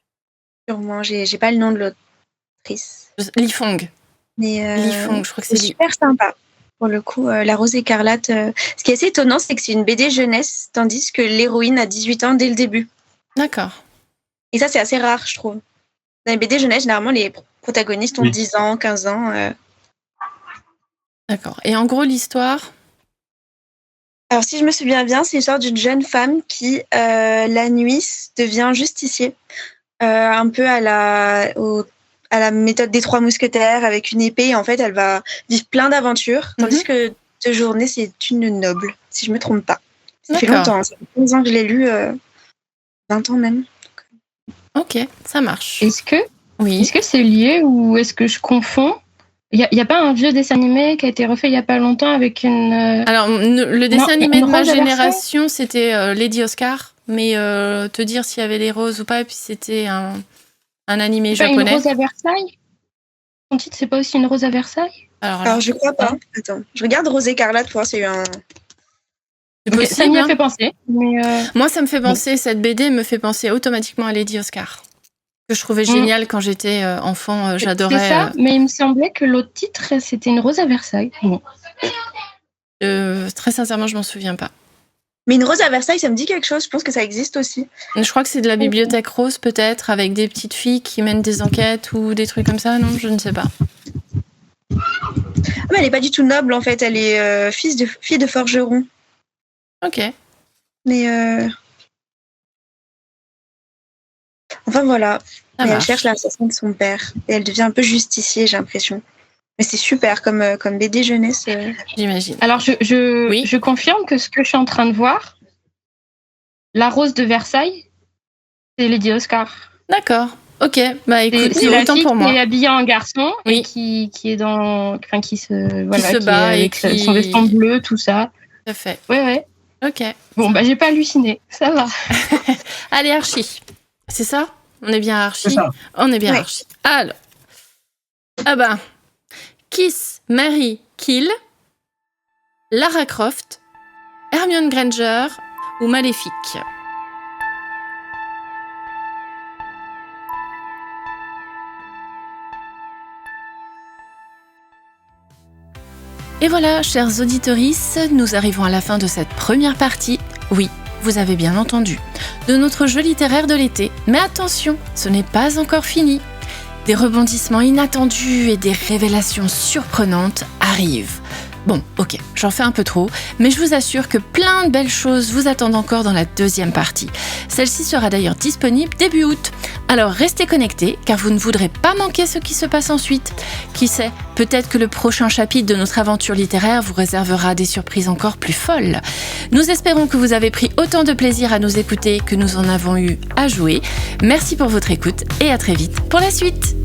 Sûrement, j'ai pas le nom de l'autrice. Li Fong. Mais Li Fong, je crois que c'est super sympa. Pour le coup, La Rose écarlate. Ce qui est assez étonnant, c'est que c'est une BD jeunesse, tandis que l'héroïne a 18 ans dès le début. D'accord. Et ça, c'est assez rare, je trouve. Dans les BD jeunesse, généralement, les protagonistes ont 10 ans, 15 ans. D'accord. Et en gros, l'histoire? Alors, si je me souviens bien, c'est l'histoire d'une jeune femme qui, la nuit, devient justicier. Un peu à la méthode des 3 mousquetaires, avec une épée. Et en fait, elle va vivre plein d'aventures. Tandis que de journée, c'est une noble, si je ne me trompe pas. Ça fait longtemps. Ça fait 15 ans que je l'ai lu. 20 ans même. Ok, ça marche. Est-ce que c'est lié ou est-ce que je confonds? Il y a pas un vieux dessin animé qui a été refait il y a pas longtemps avec une... Alors, le dessin animé de ma génération, c'était Lady Oscar. Mais te dire s'il y avait des roses ou pas, et puis c'était un animé japonais. Une rose à Versailles? Son titre, c'est pas aussi une rose à Versailles? Alors je crois pas. Attends, je regarde Rose écarlate pour voir s'il y a eu un... C'est possible, ça m'y a fait penser. Mais Moi, ça me fait penser, cette BD me fait penser automatiquement à Lady Oscar, que je trouvais génial quand j'étais enfant, j'adorais. C'est ça, mais il me semblait que l'autre titre, c'était une rose à Versailles. Bon. Très sincèrement, je m'en souviens pas. Mais une rose à Versailles, ça me dit quelque chose. Je pense que ça existe aussi. Je crois que c'est de la bibliothèque rose, peut-être, avec des petites filles qui mènent des enquêtes ou des trucs comme ça. Non, je ne sais pas. Mais elle n'est pas du tout noble, en fait. Elle est fille de forgeron. Ok. Mais enfin, voilà. Mais elle cherche l'assassin de son père. Et elle devient un peu justicier, j'ai l'impression. Mais c'est super comme BD jeunesse. J'imagine. Alors, je confirme que ce que je suis en train de voir, La Rose de Versailles, c'est Lady Oscar. D'accord. Ok. Bah écoute, c'est la autant fille pour moi. qui est habillée en garçon et qui est dans, enfin, qui se bat avec son veston bleu, tout ça. Tout à fait. Ouais. Ok. Bon, bah j'ai pas halluciné. Ça va. Allez, Archie. C'est ça? On est bien à Archie? On est bien à Archie. Alors. Ah ben. Kiss, Mary, Kill, Lara Croft, Hermione Granger ou Maléfique. Et voilà, chers auditorices, nous arrivons à la fin de cette première partie. Oui, vous avez bien entendu, de notre jeu littéraire de l'été. Mais attention, ce n'est pas encore fini. Des rebondissements inattendus et des révélations surprenantes arrivent. Bon, ok, j'en fais un peu trop, mais je vous assure que plein de belles choses vous attendent encore dans la deuxième partie. Celle-ci sera d'ailleurs disponible début août. Alors restez connectés, car vous ne voudrez pas manquer ce qui se passe ensuite. Qui sait, peut-être que le prochain chapitre de notre aventure littéraire vous réservera des surprises encore plus folles. Nous espérons que vous avez pris autant de plaisir à nous écouter que nous en avons eu à jouer. Merci pour votre écoute et à très vite pour la suite.